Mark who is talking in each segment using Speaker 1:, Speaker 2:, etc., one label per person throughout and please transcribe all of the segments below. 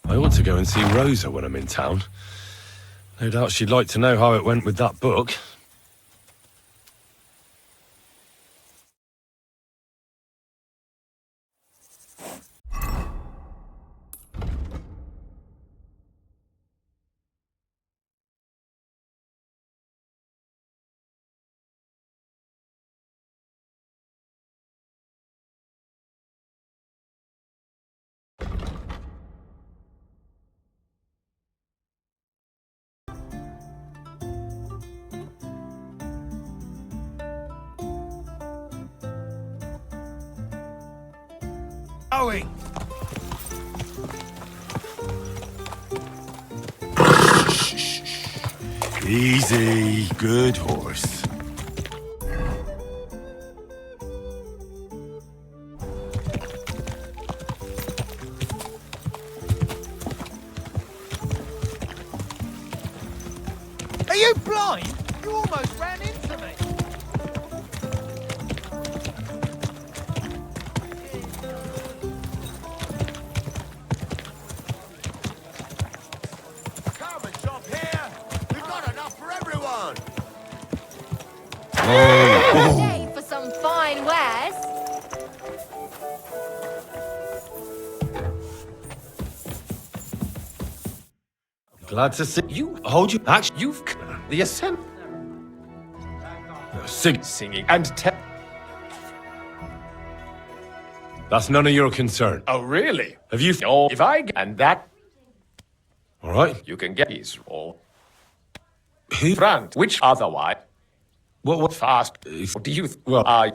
Speaker 1: I ought to go and see Rosa when I'm in town. No doubt she'd like to know how it went with that book.
Speaker 2: Going.
Speaker 1: Easy, good horse.
Speaker 2: Are you blind? You almost ran into me.
Speaker 3: Come and shop here. We've got enough for everyone.
Speaker 4: Day for some fine wares.
Speaker 1: Glad to see
Speaker 5: You hold you. Actually, you've the ascent. Singing and
Speaker 1: That's none of your concern.
Speaker 5: Oh, really?
Speaker 1: Have you...
Speaker 5: Oh, if I and that,
Speaker 1: All right.
Speaker 5: you can get these all.
Speaker 1: Who...
Speaker 5: Front, which otherwise
Speaker 1: What
Speaker 5: fast.
Speaker 1: If-
Speaker 5: Do you?
Speaker 1: Well-
Speaker 5: I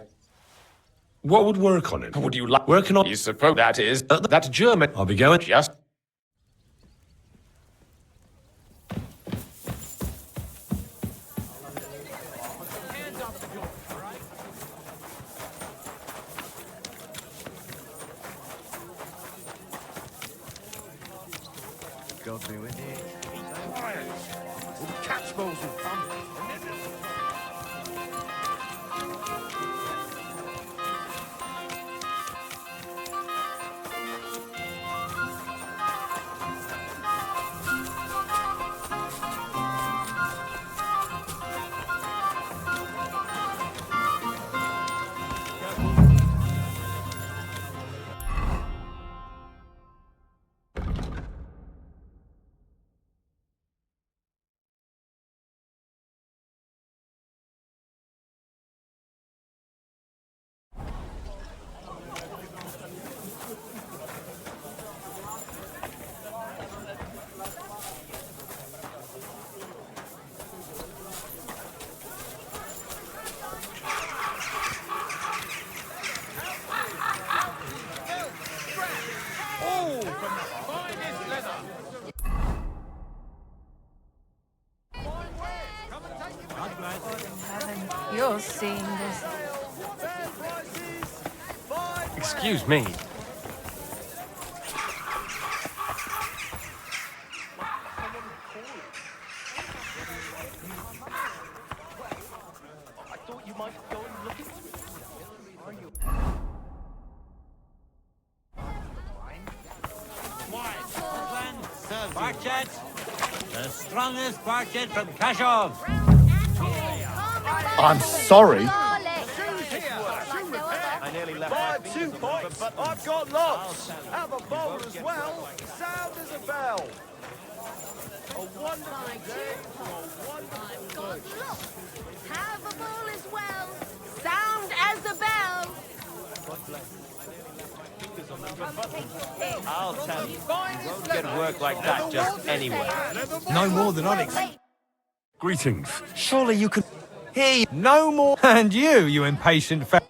Speaker 1: What would work on it?
Speaker 5: would you like?
Speaker 1: Working on...
Speaker 5: You suppose that is that German?
Speaker 1: I'll be going.
Speaker 5: Just.
Speaker 2: God be with you. Quiet. All the catch balls will come.
Speaker 4: You're seeing this.
Speaker 5: Excuse me.
Speaker 3: I thought you might go and look into it. Are you?
Speaker 6: Botschek, the strongest Botschek from Kashov.
Speaker 3: I'm sorry.
Speaker 4: I
Speaker 3: nearly left my 2 points. I've got lots. Have a bowl as well. Sound as a bell. A wonderful day for a wonderful good.
Speaker 4: Have a ball as well. Sound as a bell.
Speaker 6: I'll tell you, you won't get work like that just anywhere.
Speaker 2: No more than I'd expect.
Speaker 1: Greetings.
Speaker 2: Surely you could hear you. No more. And you impatient fa...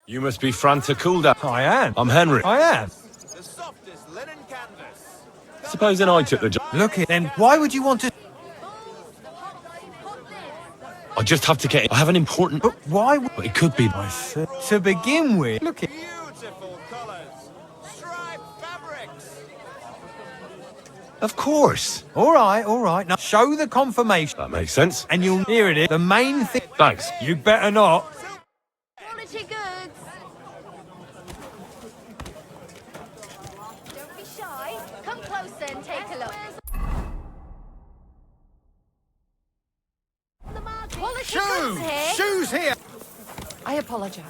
Speaker 1: You must be Franta Kuldaun.
Speaker 2: I am.
Speaker 1: I'm Henry.
Speaker 2: I am.
Speaker 3: The softest linen canvas.
Speaker 1: Supposing I took the job.
Speaker 2: Look it. Then why would you want to...
Speaker 1: I just have to get it. I have an important...
Speaker 2: But why would...
Speaker 1: But it could be...
Speaker 2: To begin with... Look it.
Speaker 3: Beautiful colours. Striped fabrics.
Speaker 1: Of course.
Speaker 2: All right. Now show the confirmation.
Speaker 1: That makes sense.
Speaker 2: And you'll hear it. The main thing...
Speaker 1: Thanks.
Speaker 2: You better not.
Speaker 4: Quality goods. Don't be shy. Come closer and take a look.
Speaker 3: Shoes! Shoes here!
Speaker 7: I apologize.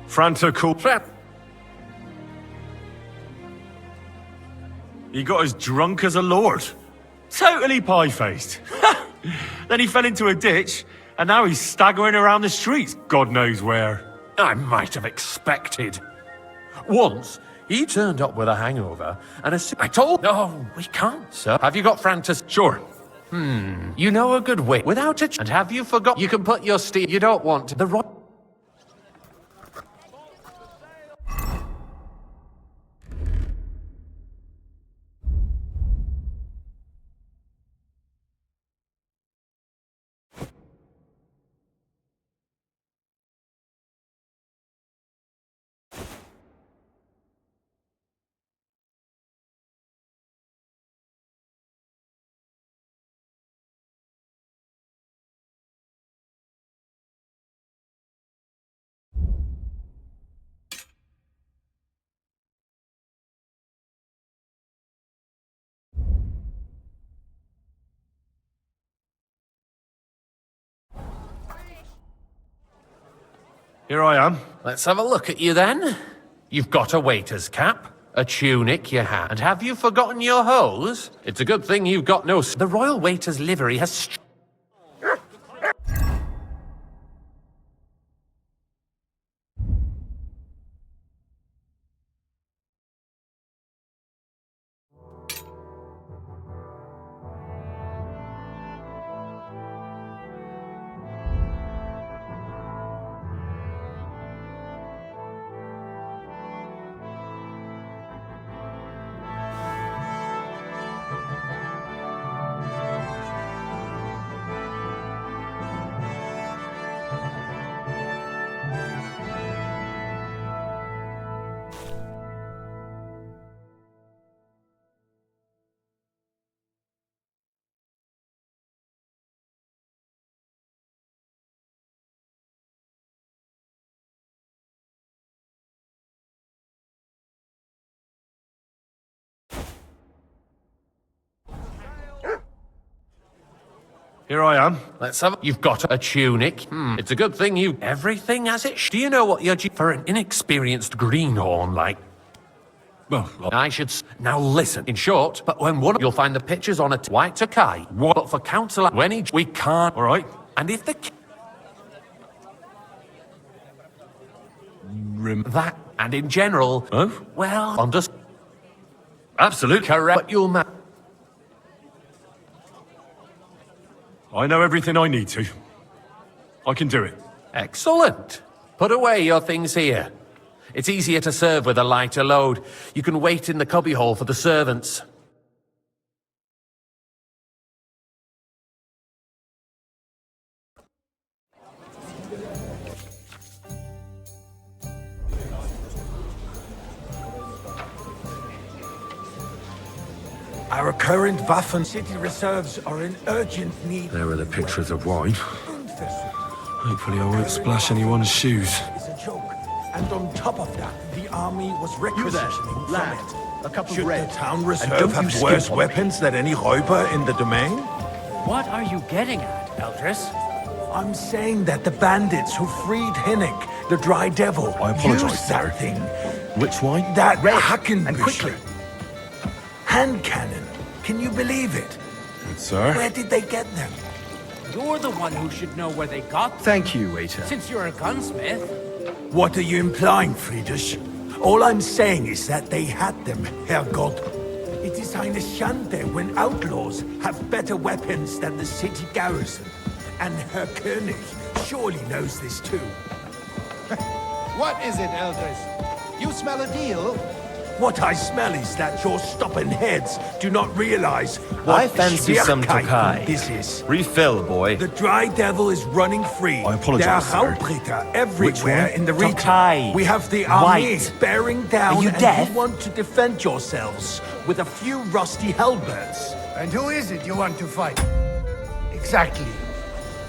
Speaker 1: Franta Kuldaun. He got as drunk as a lord. Totally pie-faced. Then he fell into a ditch, and now he's staggering around the streets, God knows where.
Speaker 8: I might have expected. Once, he turned up with a hangover, and I told... No, we can't, sir. Have you got Francis?
Speaker 1: Sure.
Speaker 8: You know a good way. Without it, and have you forgot? You can put your steed... You don't want the right...
Speaker 1: Here I am.
Speaker 8: Let's have a look at you then. You've got a waiter's cap, a tunic, your hat, and have you forgotten your hose? It's a good thing you've got no... The royal waiter's livery has...
Speaker 1: Here I am.
Speaker 8: Let's have... You've got a tunic. It's a good thing you... Everything as it... Do you know what you're... For an inexperienced greenhorn like...
Speaker 1: Well,
Speaker 8: I should... Now listen. In short, but when one... You'll find the pictures on a white Takai.
Speaker 1: What?
Speaker 8: But for council... When he... We can't...
Speaker 1: all right.
Speaker 8: And if the... That... And in general...
Speaker 1: Oh?
Speaker 8: Well... Understand.
Speaker 1: Absolutely.
Speaker 8: Correct. But you'll...
Speaker 1: I know everything I need to. I can do it.
Speaker 8: Excellent. Put away your things here. It's easier to serve with a lighter load. You can wait in the cubbyhole for the servants.
Speaker 9: Our current Waffen city reserves are in urgent need.
Speaker 1: There are the pictures of wine. Hopefully I won't splash anyone's shoes.
Speaker 9: It's a joke. And on top of that, the army was requisitioning from it.
Speaker 3: A couple
Speaker 9: Should
Speaker 3: red.
Speaker 9: the town
Speaker 3: And
Speaker 9: reserve
Speaker 3: don't
Speaker 9: have
Speaker 3: you
Speaker 9: worse
Speaker 3: skip on
Speaker 9: weapons than any Räuber in the domain?
Speaker 6: What are you getting at, Eldris?
Speaker 9: I'm saying that the bandits who freed Hinnick, the Dry Devil,
Speaker 1: I apologize,
Speaker 9: used
Speaker 1: sir.
Speaker 9: that thing.
Speaker 1: Which wine?
Speaker 9: That
Speaker 3: Red,
Speaker 9: Hackenbücher.
Speaker 3: and quickly.
Speaker 9: Hand cannon. Can you believe it?
Speaker 1: Good, sir.
Speaker 9: Where did they get them?
Speaker 6: You're the one who should know where they got them,
Speaker 3: Thank you, waiter.
Speaker 6: since you're a gunsmith.
Speaker 9: What are you implying, Friedrich? All I'm saying is that they had them, Herrgott. It is eine Schande when outlaws have better weapons than the city garrison. And Herr König surely knows this too.
Speaker 2: What is it, Eldris? You smell a deal?
Speaker 9: What I smell is that your stubborn heads do not realize what
Speaker 3: I fancy some
Speaker 9: Schwierigkeiten
Speaker 3: Tokai.
Speaker 9: this is.
Speaker 3: Refill, boy.
Speaker 9: The Dry Devil is running free.
Speaker 1: I apologize,
Speaker 9: There are
Speaker 1: sir.
Speaker 9: Raubritter everywhere
Speaker 3: one?
Speaker 9: in the region.
Speaker 3: Tokai.
Speaker 9: We have the army
Speaker 3: White.
Speaker 9: bearing down,
Speaker 3: Are you
Speaker 9: and
Speaker 3: deaf?
Speaker 9: you want to defend yourselves with a few rusty halberds.
Speaker 2: And who is it you want to fight? Exactly.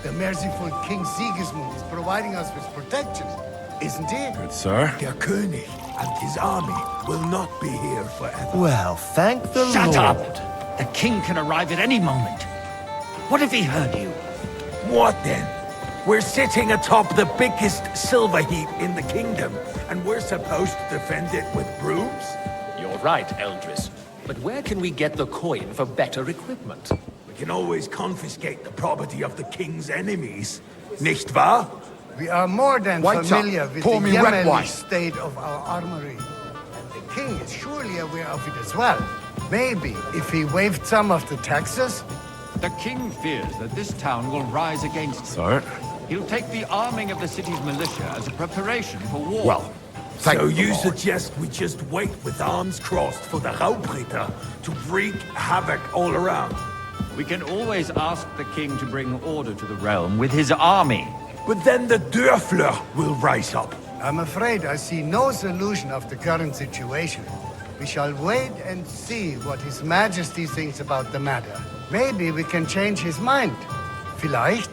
Speaker 10: The merciful King Sigismund is providing us with protection, isn't he?
Speaker 1: Good, sir.
Speaker 9: Der König and his army will not be here forever.
Speaker 3: Well, thank the Lord.
Speaker 6: Shut up! The king can arrive at any moment. What if he heard you?
Speaker 9: What then? We're sitting atop the biggest silver heap in the kingdom, and we're supposed to defend it with brooms?
Speaker 8: You're right, Eldris. But where can we get the coin for better equipment?
Speaker 9: We can always confiscate the property of the king's enemies, nicht wahr?
Speaker 10: We are more than
Speaker 2: White
Speaker 10: familiar
Speaker 2: top.
Speaker 10: with
Speaker 2: Pour
Speaker 10: the
Speaker 2: me red
Speaker 10: yeomanly
Speaker 2: wine.
Speaker 10: state of our armory. And the king is surely aware of it as well. Maybe if he waived some of the taxes.
Speaker 11: The king fears that this town will rise against him.
Speaker 1: Sir?
Speaker 11: He'll take the arming of the city's militia as a preparation for war.
Speaker 2: Well, thank
Speaker 9: So
Speaker 2: the
Speaker 9: you
Speaker 2: Lord.
Speaker 9: suggest we just wait with arms crossed for the Raubritter to wreak havoc all around?
Speaker 11: We can always ask the king to bring order to the realm with his army.
Speaker 9: But then the Dörfler will rise up.
Speaker 10: I'm afraid I see no solution of the current situation. We shall wait and see what His Majesty thinks about the matter. Maybe we can change his mind. Vielleicht?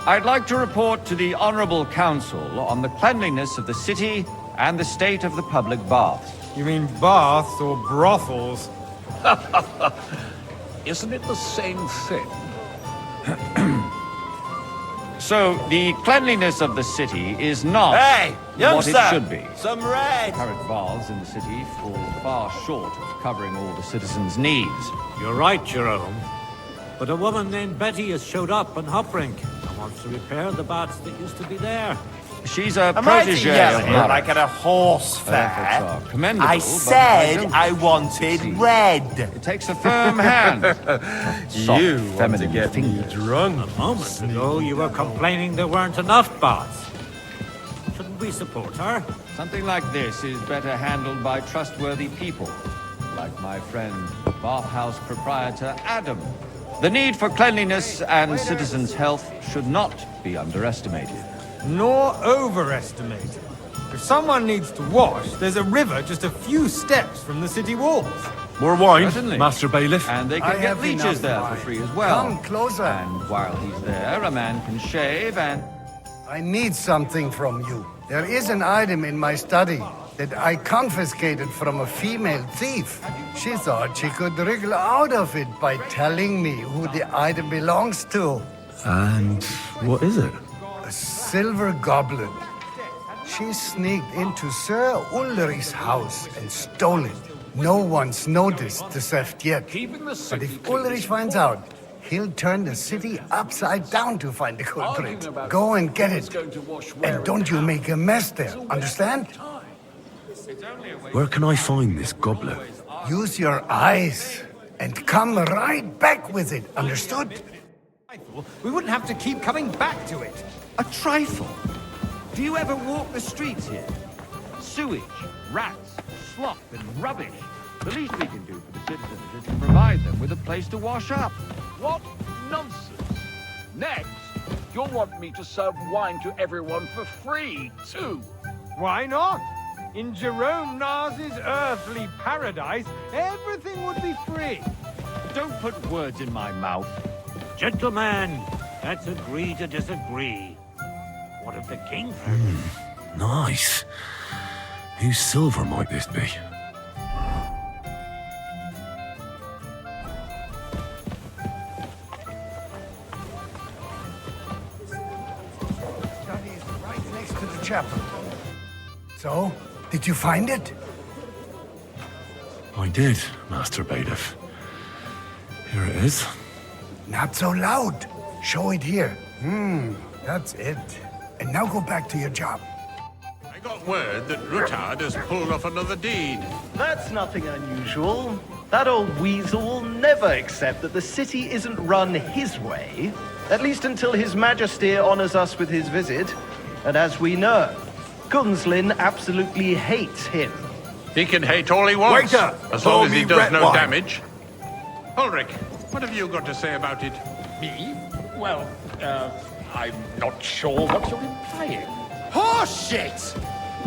Speaker 11: I'd like to report to the Honorable Council on the cleanliness of the city and the state of the public baths.
Speaker 12: You mean baths or brothels?
Speaker 8: Isn't it the same thing?
Speaker 11: So, the cleanliness of the city is not
Speaker 3: Hey,
Speaker 11: what
Speaker 3: youngster!
Speaker 11: it should be.
Speaker 3: Some red!
Speaker 11: Current baths in the city fall far short of covering all the citizens' needs.
Speaker 6: You're right, Jerome. But a woman named Betty has showed up on Hoprink and wants to repair the baths that used to be there.
Speaker 11: She's a
Speaker 3: Am I to
Speaker 11: protege
Speaker 3: yell
Speaker 11: of
Speaker 3: here
Speaker 11: Mara.
Speaker 3: like at a horse
Speaker 11: Efforts
Speaker 3: fair?
Speaker 11: are commendable,
Speaker 3: I
Speaker 11: but
Speaker 3: said
Speaker 11: don't
Speaker 3: I wanted
Speaker 11: succeed.
Speaker 3: red.
Speaker 11: It takes a firm hand. Soft,
Speaker 1: You want to
Speaker 11: feminine
Speaker 1: get me
Speaker 11: fingers.
Speaker 1: drunk.
Speaker 6: A moment ago, you were complaining there weren't enough baths. Shouldn't we support her?
Speaker 11: Something like this is better handled by trustworthy people, like my friend, bathhouse proprietor Adam. The need for cleanliness and citizens' health should not be underestimated.
Speaker 12: Nor overestimated. If someone needs to wash, there's a river just a few steps from the city walls.
Speaker 1: More wine,
Speaker 11: Certainly.
Speaker 1: Master Bailiff.
Speaker 11: And they
Speaker 10: I
Speaker 11: can get
Speaker 10: have
Speaker 11: leeches
Speaker 10: enough
Speaker 11: there for
Speaker 10: wine.
Speaker 11: free as well.
Speaker 10: Come closer.
Speaker 11: And while he's there, a man can shave and...
Speaker 10: I need something from you. There is an item in my study that I confiscated from a female thief. She thought she could wriggle out of it by telling me who the item belongs to.
Speaker 1: And what is it?
Speaker 10: A silver goblet. She sneaked into Sir Ulrich's house and stole it. No one's noticed the theft yet. But if Ulrich finds out, he'll turn the city upside down to find the culprit. Go and get it. And don't you make a mess there, understand?
Speaker 1: Where can I find this goblet?
Speaker 10: Use your eyes and come right back with it, understood?
Speaker 12: We wouldn't have to keep coming back to it.
Speaker 11: A trifle? Do you ever walk the streets here? Sewage, rats, slop, and rubbish. The least we can do for the citizens is to provide them with a place to wash up.
Speaker 13: What nonsense! Next, you'll want me to serve wine to everyone for free, too.
Speaker 12: Why not? In Jerome Nars's earthly paradise, everything would be free.
Speaker 11: Don't put words in my mouth.
Speaker 6: Gentlemen, let's agree to disagree. What if the king...
Speaker 1: Nice. Whose silver might this be?
Speaker 10: Study is right next to the chapel. So, did you find it?
Speaker 1: I did, Master Bailiff. Here it is.
Speaker 10: Not so loud. Show it here. That's it. And now go back to your job.
Speaker 2: I got word that Ruttard has pulled off another deed.
Speaker 3: That's nothing unusual. That old weasel will never accept that the city isn't run his way, at least until His Majesty honors us with his visit. And as we know, Gunslin absolutely hates him.
Speaker 2: He can hate all he wants,
Speaker 9: Waiter,
Speaker 2: as
Speaker 9: pour
Speaker 2: long as he
Speaker 9: me
Speaker 2: does
Speaker 9: red
Speaker 2: no
Speaker 9: wine.
Speaker 2: damage. Ulrich, what have you got to say about it?
Speaker 8: Me? Well, I'm not sure what you're implying.
Speaker 3: Horseshit!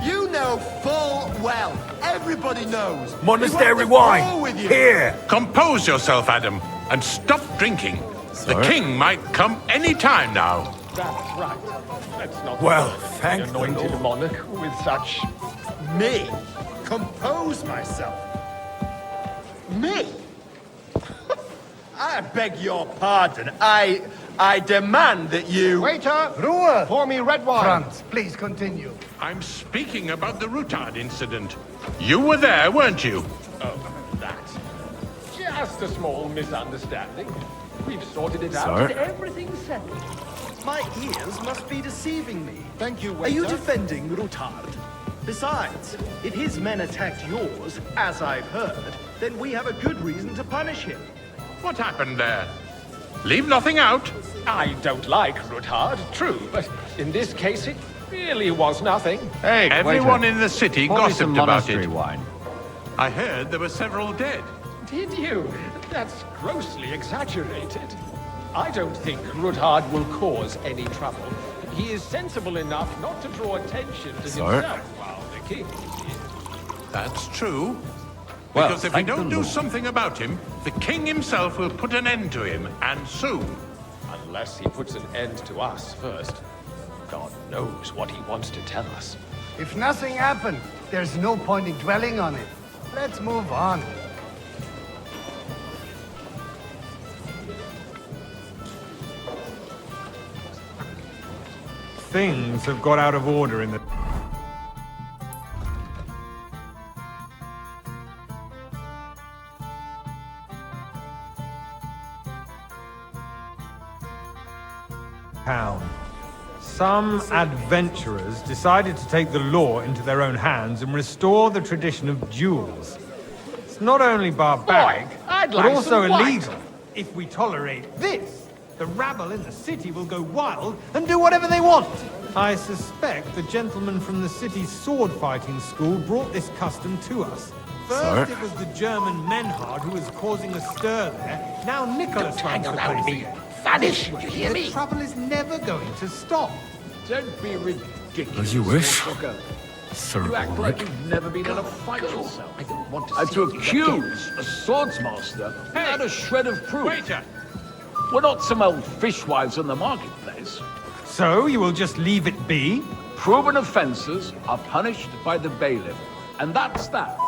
Speaker 3: You know full well. Everybody knows.
Speaker 9: Monastery
Speaker 3: What's wrong
Speaker 9: wine.
Speaker 3: with you?
Speaker 9: Here.
Speaker 2: Compose yourself, Adam, and stop drinking.
Speaker 14: The king might come any time now.
Speaker 5: That's right. Let's not
Speaker 9: Well,
Speaker 5: burden the
Speaker 9: thank the
Speaker 5: anointed
Speaker 9: Lord.
Speaker 5: monarch with such...
Speaker 2: Me? Compose myself. Me? I beg your pardon. I demand that you...
Speaker 10: Waiter! Ruhe!
Speaker 2: Pour me red wine.
Speaker 10: Franz, please continue.
Speaker 14: I'm speaking about the Routard incident. You were there, weren't you?
Speaker 5: Oh, that. Just a small misunderstanding. We've sorted it out
Speaker 1: Sir?
Speaker 5: and everything's settled.
Speaker 3: My ears must be deceiving me.
Speaker 2: Thank you,
Speaker 3: Are you
Speaker 2: waiter.
Speaker 3: defending Routard? Besides, if his men attacked yours, as I've heard, then we have a good reason to punish him.
Speaker 14: What happened there? Leave nothing out.
Speaker 5: I don't like Routard, true, but in this case it really was nothing.
Speaker 11: Hey,
Speaker 14: Everyone
Speaker 11: waiter.
Speaker 14: in the city
Speaker 11: Pour me some
Speaker 14: gossiped about
Speaker 11: monastery
Speaker 14: it.
Speaker 11: wine.
Speaker 14: I heard there were several dead.
Speaker 5: Did you? That's grossly exaggerated. I don't think Routard will cause any trouble. He is sensible enough not to draw attention to
Speaker 1: Sir?
Speaker 5: himself while the king is here.
Speaker 14: That's true.
Speaker 11: Well,
Speaker 14: Because if we
Speaker 11: thank the
Speaker 14: don't do
Speaker 11: Lord.
Speaker 14: something about him, the king himself will put an end to him, and soon.
Speaker 5: Unless he puts an end to us first. God knows what he wants to tell us.
Speaker 10: If nothing happened, there's no point in dwelling on it. Let's move on.
Speaker 12: Things have got out of order in the... town. Some adventurers decided to take the law into their own hands and restore the tradition of duels. It's not only barbaric,
Speaker 5: Boy, I'd
Speaker 12: but
Speaker 5: like
Speaker 12: also
Speaker 5: some white.
Speaker 12: illegal. If we tolerate this, the rabble in the city will go wild and do whatever they want. I suspect the gentleman from the city's sword-fighting school brought this custom to us. First,
Speaker 1: Sir?
Speaker 12: it was the German Menhard who was causing a stir there. Now Nicholas runs the place.
Speaker 13: Vanish, you hear
Speaker 12: The
Speaker 13: me?
Speaker 12: trouble is never going to stop.
Speaker 13: Don't be ridiculous.
Speaker 1: As you wish.
Speaker 13: Walker.
Speaker 1: Sir
Speaker 13: You act
Speaker 1: Ulrich.
Speaker 13: like you've never been in a fight yourself.
Speaker 5: I don't want to
Speaker 13: And
Speaker 5: see
Speaker 13: to
Speaker 5: you
Speaker 13: accuse a swordsmaster without a shred of proof.
Speaker 14: Waiter!
Speaker 13: We're not some old fishwives in the marketplace.
Speaker 12: So you will just leave it be?
Speaker 13: Proven offences are punished by the bailiff. And that's that.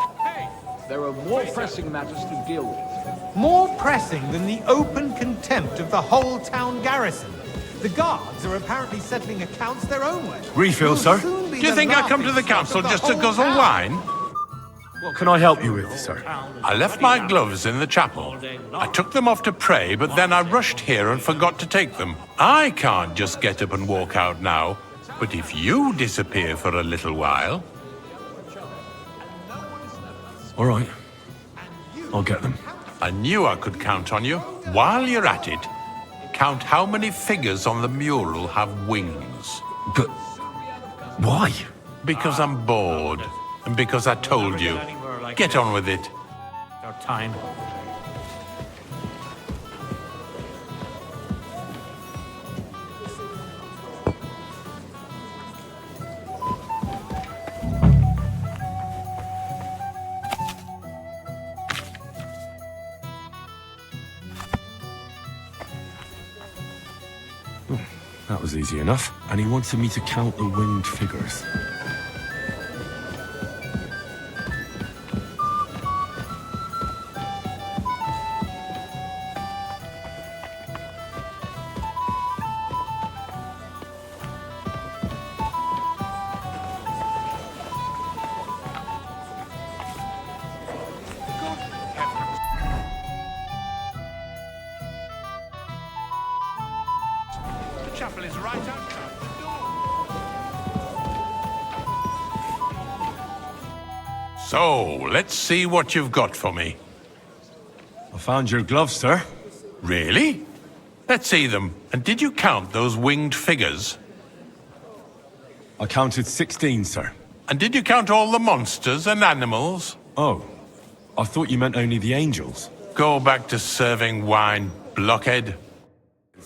Speaker 13: There are more pressing matters to deal with.
Speaker 12: More pressing than the open contempt of the whole town garrison. The guards are apparently settling accounts their own way.
Speaker 1: Refill,
Speaker 12: We'll
Speaker 1: sir.
Speaker 12: soon be
Speaker 14: Do you
Speaker 12: the
Speaker 14: think I come to the
Speaker 12: laughingstock
Speaker 14: council
Speaker 12: of the
Speaker 14: just to
Speaker 12: whole
Speaker 14: guzzle
Speaker 12: town.
Speaker 14: wine?
Speaker 1: What can I help you with, sir?
Speaker 14: I left my gloves in the chapel. I took them off to pray, but then I rushed here and forgot to take them. I can't just get up and walk out now. But if you disappear for a little while...
Speaker 1: All right. I'll get them.
Speaker 14: I knew I could count on you. While you're at it, count how many figures on the mural have wings.
Speaker 1: But why?
Speaker 14: Because I'm bored. And because I told you. Get on with it.
Speaker 6: Your time.
Speaker 1: That was easy enough. And he wanted me to count the winged figures.
Speaker 14: The chapel is right outside the door. So, let's see what you've got for me.
Speaker 1: I found your gloves, sir.
Speaker 14: Really? Let's see them. And did you count those winged figures?
Speaker 1: I counted 16, sir.
Speaker 14: And did you count all the monsters and animals?
Speaker 1: Oh, I thought you meant only the angels.
Speaker 14: Go back to serving wine, blockhead.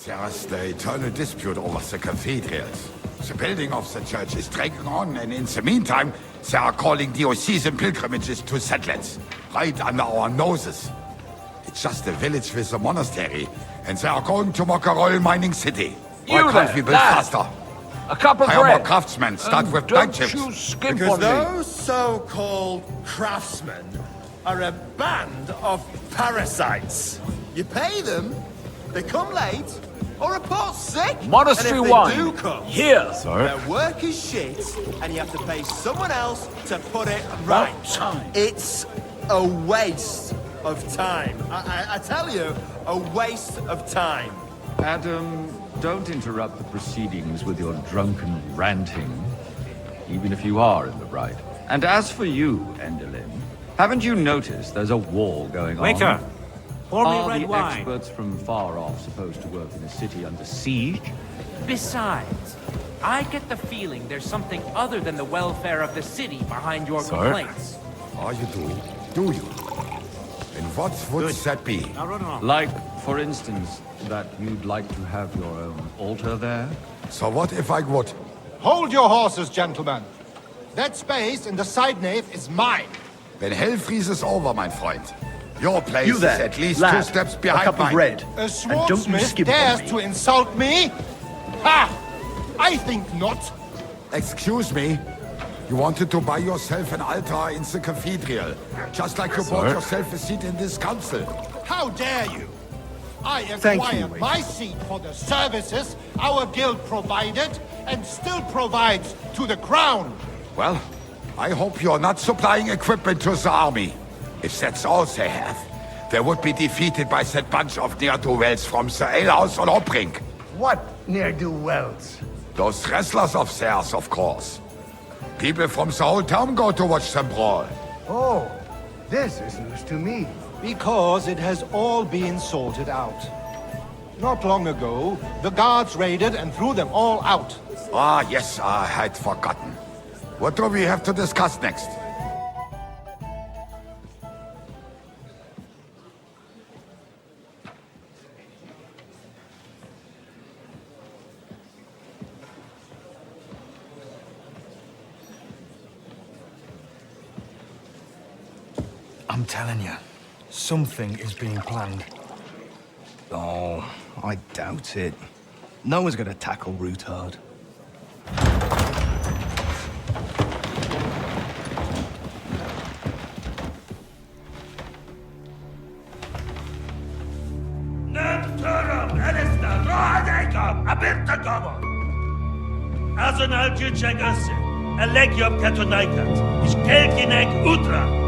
Speaker 15: There's the eternal dispute over the cathedrals. The building of the church is dragging on, and in the meantime, they are calling diocesan pilgrimages to settlers, right under our noses. It's just a village with a monastery, and they are going to mock a royal mining city.
Speaker 13: You
Speaker 15: Why can't
Speaker 13: there,
Speaker 15: we build
Speaker 13: lad.
Speaker 15: faster?
Speaker 13: A cup of
Speaker 15: Hire
Speaker 13: bread.
Speaker 15: more craftsmen, start
Speaker 13: And
Speaker 15: with
Speaker 13: don't
Speaker 15: black chips.
Speaker 13: you skimp
Speaker 2: Because
Speaker 13: on me.
Speaker 2: those so-called craftsmen are a band of parasites. You pay them, they come late, or report sick.
Speaker 13: Monastery
Speaker 2: and if
Speaker 13: wine.
Speaker 2: they do come,
Speaker 13: Here.
Speaker 2: their work is shit, and you have to pay someone else to put it right.
Speaker 13: time.
Speaker 2: It's a waste of time. I tell you, a waste of time.
Speaker 11: Adam, don't interrupt the proceedings with your drunken ranting, even if you are in the right. And as for you, Endelin, haven't you noticed there's a war going on?
Speaker 6: Waiter, pour me
Speaker 11: Are
Speaker 6: red
Speaker 11: the
Speaker 6: wine.
Speaker 11: experts from far off supposed to work in a city under siege?
Speaker 16: Besides, I get the feeling there's something other than the welfare of the city behind your complaints.
Speaker 15: Oh, you do? Do you? And what would that be?
Speaker 6: Now run along.
Speaker 11: Like, for instance, that you'd like to have your own altar there?
Speaker 15: So what if I would?
Speaker 12: Hold your horses, gentlemen. That space in the side nave is mine.
Speaker 15: Then hell freezes over, my friend. Your place
Speaker 3: You there,
Speaker 15: is at least
Speaker 3: lad,
Speaker 15: 2 steps
Speaker 3: a
Speaker 15: behind
Speaker 3: cup
Speaker 15: mine.
Speaker 3: of red.
Speaker 12: A
Speaker 3: And don't you
Speaker 12: swordsmith
Speaker 3: skip on
Speaker 12: dares
Speaker 3: me.
Speaker 12: to insult me? Ha! I think not.
Speaker 15: Excuse me? You wanted to buy yourself an altar in the cathedral, just like you bought yourself a seat in this council.
Speaker 12: How dare you? I
Speaker 3: Thank you,
Speaker 12: acquired
Speaker 3: waiter.
Speaker 12: my seat for the services our guild provided and still provides to the crown.
Speaker 15: Well, I hope you're not supplying equipment to the army. If that's all they have, they would be defeated by that bunch of ne'er-do-wells from the alehouse on Hopring.
Speaker 10: What ne'er-do-wells?
Speaker 15: Those wrestlers of theirs, of course. People from the whole town go to watch them brawl.
Speaker 10: Oh, this is news to me.
Speaker 12: Because it has all been sorted out. Not long ago, the guards raided and threw them all out.
Speaker 15: Ah, yes, I had forgotten. What do we have to discuss next?
Speaker 2: I'm telling you, something is being planned. Oh, I doubt it. No one's gonna tackle Ruthard.
Speaker 17: Azonal Gyurcsák össze! A legjobb katonákat, és kelkinek útra!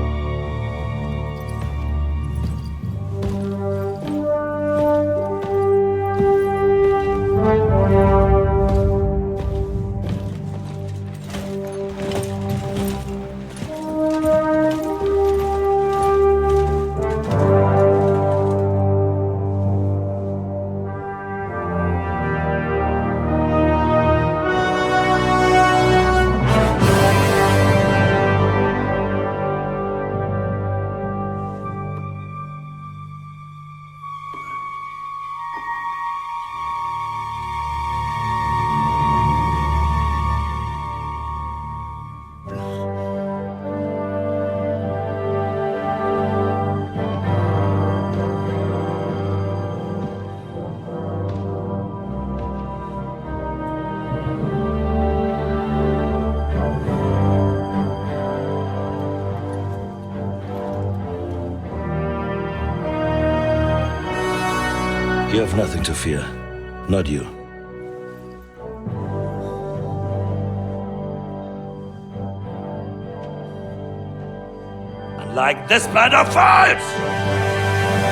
Speaker 18: You have nothing to fear. Not you.
Speaker 17: Unlike this plan of false!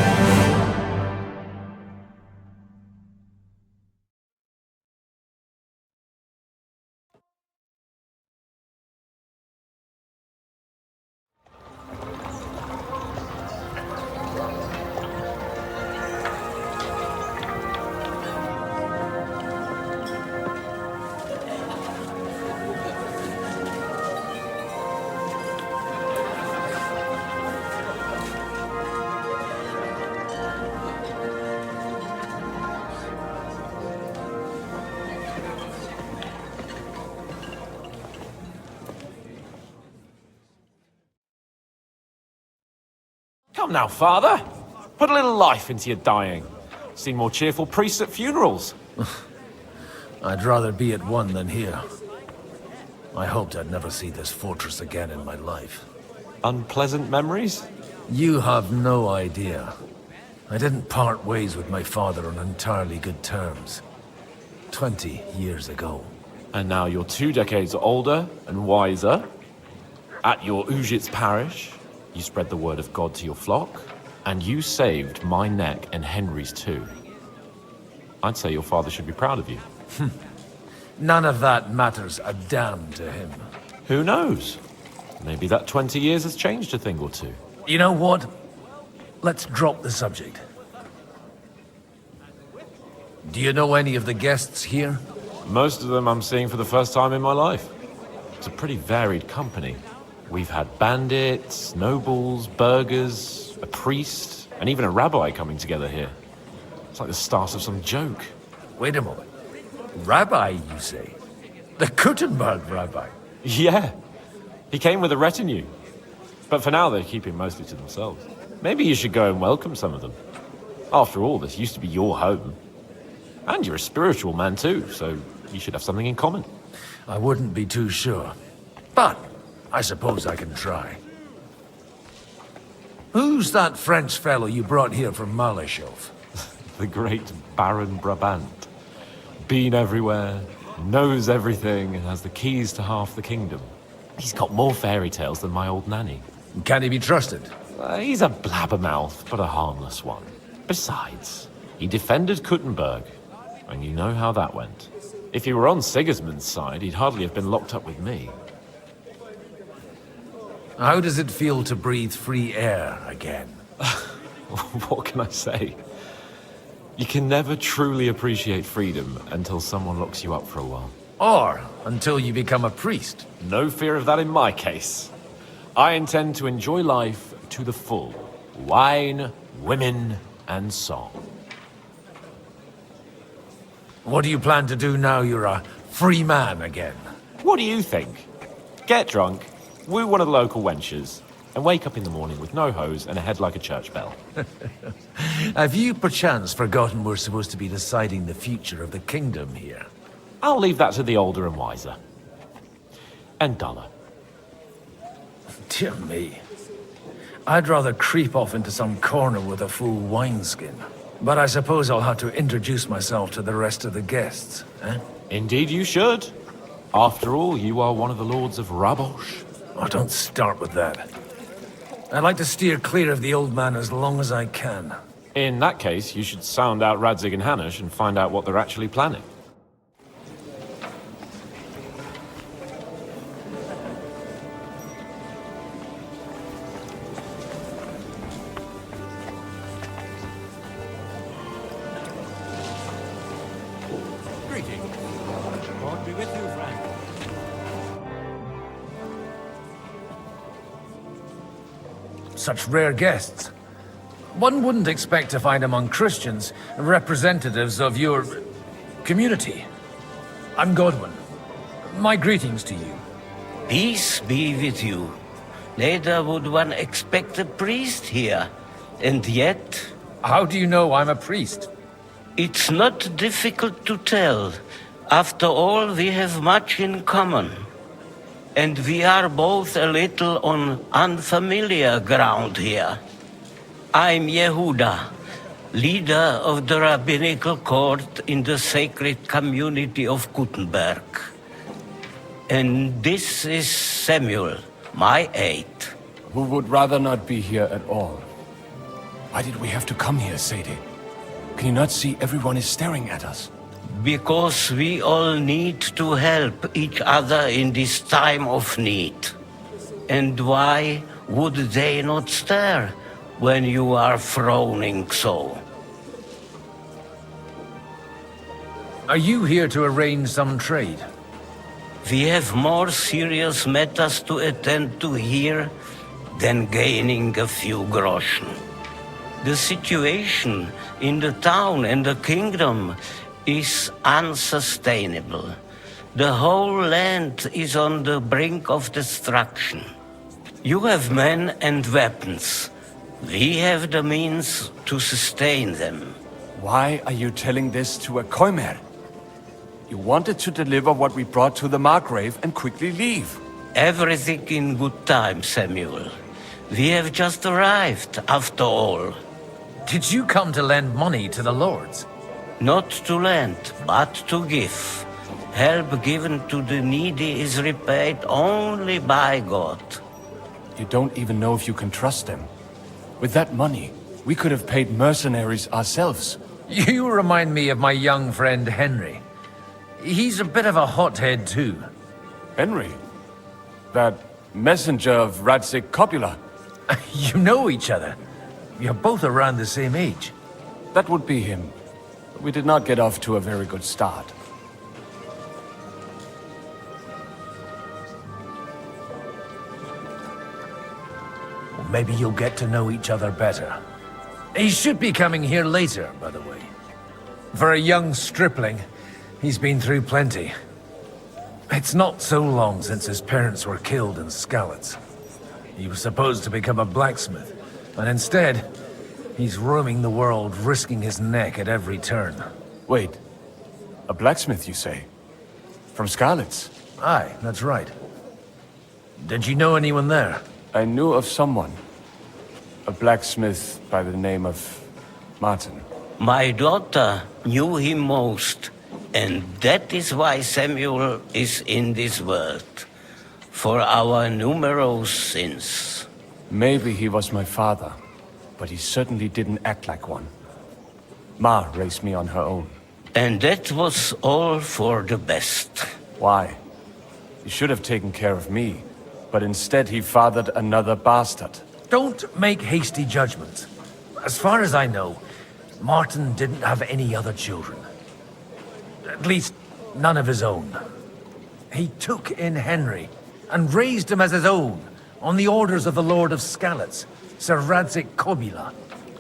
Speaker 8: Come now, father.
Speaker 19: Put a little life into your dying. Seen more cheerful priests at funerals.
Speaker 20: I'd rather be at one than here. I hoped I'd never see this fortress again in my life.
Speaker 19: Unpleasant memories?
Speaker 20: You have no idea. I didn't part ways with my father on entirely good terms. 20 years ago.
Speaker 19: And now you're 2 decades older and wiser. At your Ujit's parish, you spread the word of God to your flock, and you saved my neck and Henry's too. I'd say your father should be proud of you.
Speaker 20: None of that matters a damn to him.
Speaker 19: Who knows? Maybe that 20 years has changed a thing or two.
Speaker 20: You know what? Let's drop the subject. Do you know any of the guests here?
Speaker 19: Most of them I'm seeing for the first time in my life. It's a pretty varied company. We've had bandits, nobles, burghers, a priest, and even a rabbi coming together here. It's like the start of some joke.
Speaker 20: Wait a moment. Rabbi, you say? The Kuttenberg rabbi?
Speaker 19: Yeah. He came with a retinue. But for now, they're keeping mostly to themselves. Maybe you should go and welcome some of them. After all, this used to be your home. And you're a spiritual man too, so you should have something in common.
Speaker 20: I wouldn't be too sure. But I suppose I can try. Who's that French fellow you brought here from Malachov?
Speaker 19: The great Baron Brabant. Been everywhere, knows everything, and has the keys to half the kingdom. He's got more fairy tales than my old nanny.
Speaker 20: Can he be trusted?
Speaker 19: He's a blabbermouth, but a harmless one. Besides, he defended Kuttenberg, and you know how that went. If he were on Sigismund's side, he'd hardly have been locked up with me.
Speaker 20: How does it feel to breathe free air again?
Speaker 19: What can I say? You can never truly appreciate freedom until someone locks you up for a while.
Speaker 20: Or until you become a priest.
Speaker 19: No fear of that in my case. I intend to enjoy life to the full. Wine, women, and song.
Speaker 20: What do you plan to do now you're a free man again?
Speaker 19: What do you think? Get drunk, woo one of the local wenches, and wake up in the morning with no hose and a head like a church bell.
Speaker 20: Have you perchance forgotten we're supposed to be deciding the future of the kingdom here?
Speaker 19: I'll leave that to the older and wiser. And duller.
Speaker 20: Dear me. I'd rather creep off into some corner with a full wineskin. But I suppose I'll have to introduce myself to the rest of the guests, eh?
Speaker 19: Indeed you should. After all, you are one of the lords of Rabosh.
Speaker 20: Oh, don't start with that. I'd like to steer clear of the old man as long as I can.
Speaker 19: In that case, you should sound out Radzig and Hanush and find out what they're actually planning.
Speaker 6: Greetings. God be with you, friend.
Speaker 20: Such rare guests. One wouldn't expect to find among Christians representatives of your community. I'm Godwin. My greetings to you.
Speaker 21: Peace be with you. Neither would one expect a priest here. And yet...
Speaker 20: How do you know I'm a priest?
Speaker 21: It's not difficult to tell. After all, we have much in common. And we are both a little on unfamiliar ground here. I'm Yehuda, leader of the rabbinical court in the sacred community of Kuttenberg. And this is Samuel, my aide.
Speaker 22: Who would rather not be here at all? Why did we have to come here, Sadie? Can you not see everyone is staring at us?
Speaker 21: Because we all need to help each other in this time of need. And why would they not stare when you are frowning so?
Speaker 20: Are you here to arrange some trade?
Speaker 21: We have more serious matters to attend to here than gaining a few groschen. The situation in the town and the kingdom is unsustainable. The whole land is on the brink of destruction. You have men and weapons. We have the means to sustain them.
Speaker 22: Why are you telling this to a Koimer? You wanted to deliver what we brought to the Margrave and quickly leave.
Speaker 21: Everything in good time, Samuel. We have just arrived, after all.
Speaker 20: Did you come to lend money to the lords?
Speaker 21: Not to lend, but to give. Help given to the needy is repaid only by God.
Speaker 22: You don't even know if you can trust them. With that money, we could have paid mercenaries ourselves.
Speaker 20: You remind me of my young friend Henry. He's a bit of a hothead too.
Speaker 22: Henry? That messenger of Radzig Copula?
Speaker 20: You know each other. You're both around the same age.
Speaker 22: That would be him. We did not get off to a very good start.
Speaker 20: Well, maybe you'll get to know each other better. He should be coming here later, by the way. For a young stripling, he's been through plenty. It's not so long since his parents were killed in Skalitz. He was supposed to become a blacksmith, and instead, he's roaming the world, risking his neck at every turn.
Speaker 22: Wait, a blacksmith, you say? From Skalitz?
Speaker 20: Aye, that's right. Did you know anyone there?
Speaker 22: I knew of someone. A blacksmith by the name of Martin.
Speaker 21: My daughter knew him most, and that is why Samuel is in this world. For our numerous sins.
Speaker 22: Maybe he was my father, but he certainly didn't act like one. Ma raised me on her own.
Speaker 21: And that was all for the best.
Speaker 22: Why? He should have taken care of me, but instead he fathered another bastard.
Speaker 20: Don't make hasty judgments. As far as I know, Martin didn't have any other children. At least, none of his own. He took in Henry, and raised him as his own, on the orders of the Lord of Skalitz, Sir Radzig Copula,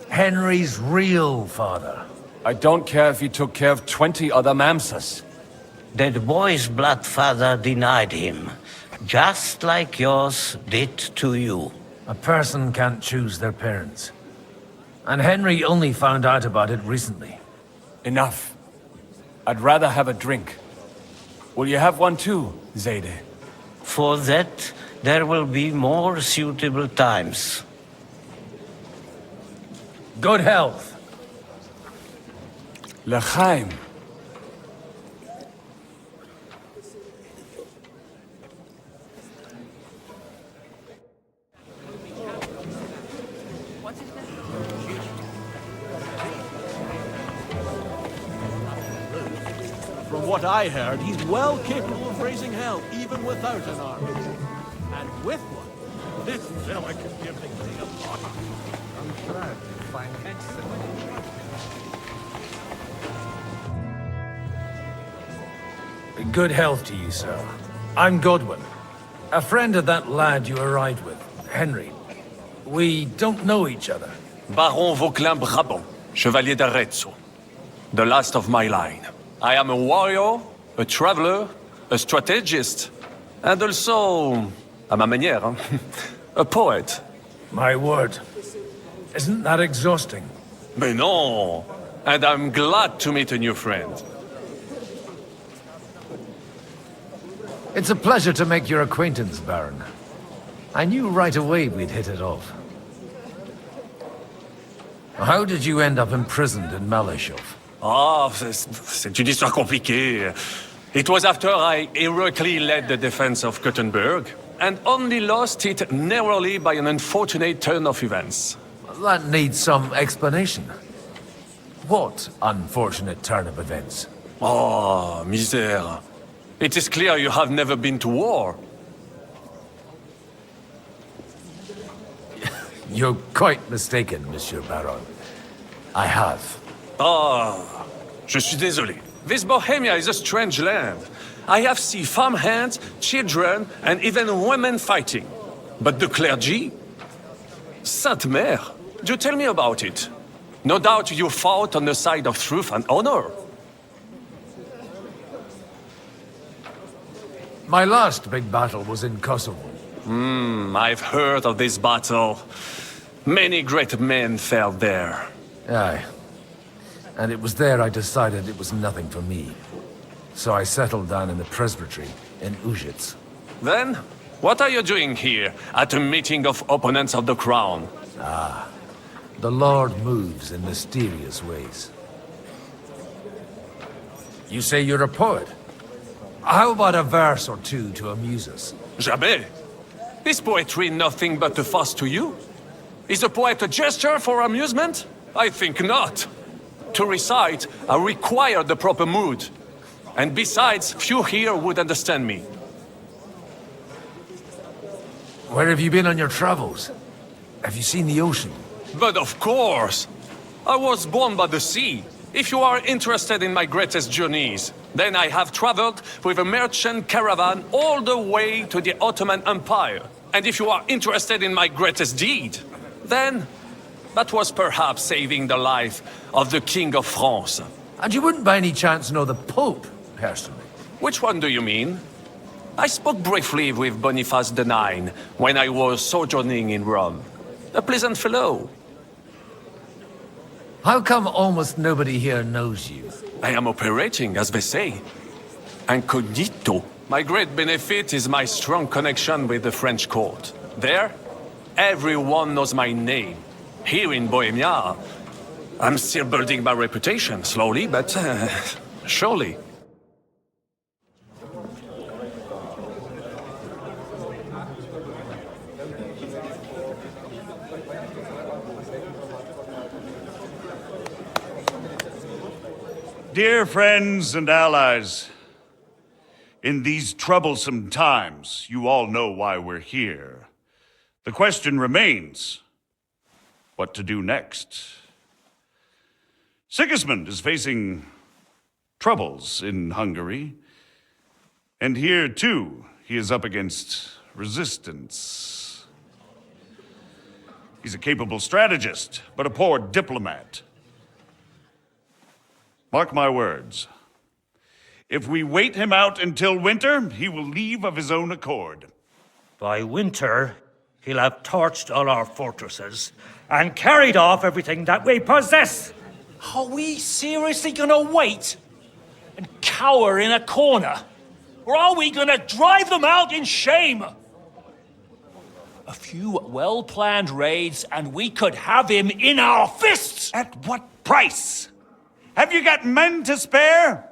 Speaker 20: Henry's real father.
Speaker 22: I don't care if he took care of 20 other mamsas.
Speaker 21: That boy's blood father denied him, just like yours did to you.
Speaker 20: A person can't choose their parents. And Henry only found out about it recently.
Speaker 22: Enough. I'd rather have a drink. Will you have one too, Zayde?
Speaker 21: For that, there will be more suitable times.
Speaker 20: Good health.
Speaker 22: L'chaim.
Speaker 4: From what I heard, he's well capable of raising hell, even without an army. And with one, this fella could give the king a lot.
Speaker 12: I'm glad you find excellent.
Speaker 20: Good health to you, sir. I'm Godwin. A friend of that lad you arrived with, Henry. We don't know each other.
Speaker 7: Baron Vauquelin Brabant, Chevalier d'Arezzo. The last of my line. I am a warrior, a traveler, a strategist, and also, à ma manière, a poet.
Speaker 20: My word. Isn't that exhausting?
Speaker 7: Mais non! And I'm glad to meet a new friend.
Speaker 20: It's a pleasure to make your acquaintance, Baron. I knew right away we'd hit it off. How did you end up imprisoned in Malashov?
Speaker 7: C'est une histoire compliquée. It was after I heroically led the defense of Gothenburg, and only lost it narrowly by an unfortunate turn of events.
Speaker 20: That needs some explanation. What unfortunate turn of events?
Speaker 7: Oh, misère. It is clear you have never been to war.
Speaker 20: You're quite mistaken, Monsieur Baron. I have.
Speaker 7: Ah, je suis désolé. This Bohemia is a strange land. I have seen farmhands, children, and even women fighting. But the clergy? Sainte Mère, do tell me about it. No doubt you fought on the side of truth and honor.
Speaker 20: My last big battle was in Kosovo.
Speaker 7: I've heard of this battle. Many great men fell there.
Speaker 20: Aye. And it was there I decided it was nothing for me. So I settled down in the presbytery in Ujits.
Speaker 7: Then, what are you doing here, at a meeting of opponents of the crown?
Speaker 20: Ah, the Lord moves in mysterious ways. You say you're a poet? How about a verse or two to amuse us?
Speaker 7: Jamais. Is poetry nothing but a fuss to you? Is a poet a gesture for amusement? I think not. To recite, I require the proper mood. And besides, few here would understand me.
Speaker 20: Where have you been on your travels? Have you seen the ocean?
Speaker 7: But of course! I was born by the sea. If you are interested in my greatest journeys, then I have traveled with a merchant caravan all the way to the Ottoman Empire. And if you are interested in my greatest deed, then that was perhaps saving the life of the King of France.
Speaker 20: And you wouldn't by any chance know the Pope, personally?
Speaker 7: Which one do you mean? I spoke briefly with Boniface IX when I was sojourning in Rome. A pleasant fellow.
Speaker 20: How come almost nobody here knows you?
Speaker 7: I am operating, as they say. Incognito. My great benefit is my strong connection with the French court. There, everyone knows my name. Here in Bohemia, I'm still building my reputation, slowly, but surely.
Speaker 5: Dear friends and allies, in these troublesome times, you all know why we're here. The question remains, what to do next? Sigismund is facing troubles in Hungary, and here too, he is up against resistance. He's a capable strategist, but a poor diplomat. Mark my words. If we wait him out until winter, he will leave of his own accord.
Speaker 17: By winter, he'll have torched all our fortresses and carried off everything that we possess.
Speaker 9: Are we seriously gonna wait and cower in a corner? Or are we gonna drive them out in shame? A few well-planned raids and we could have him in our fists!
Speaker 5: At what price? Have you got men to spare?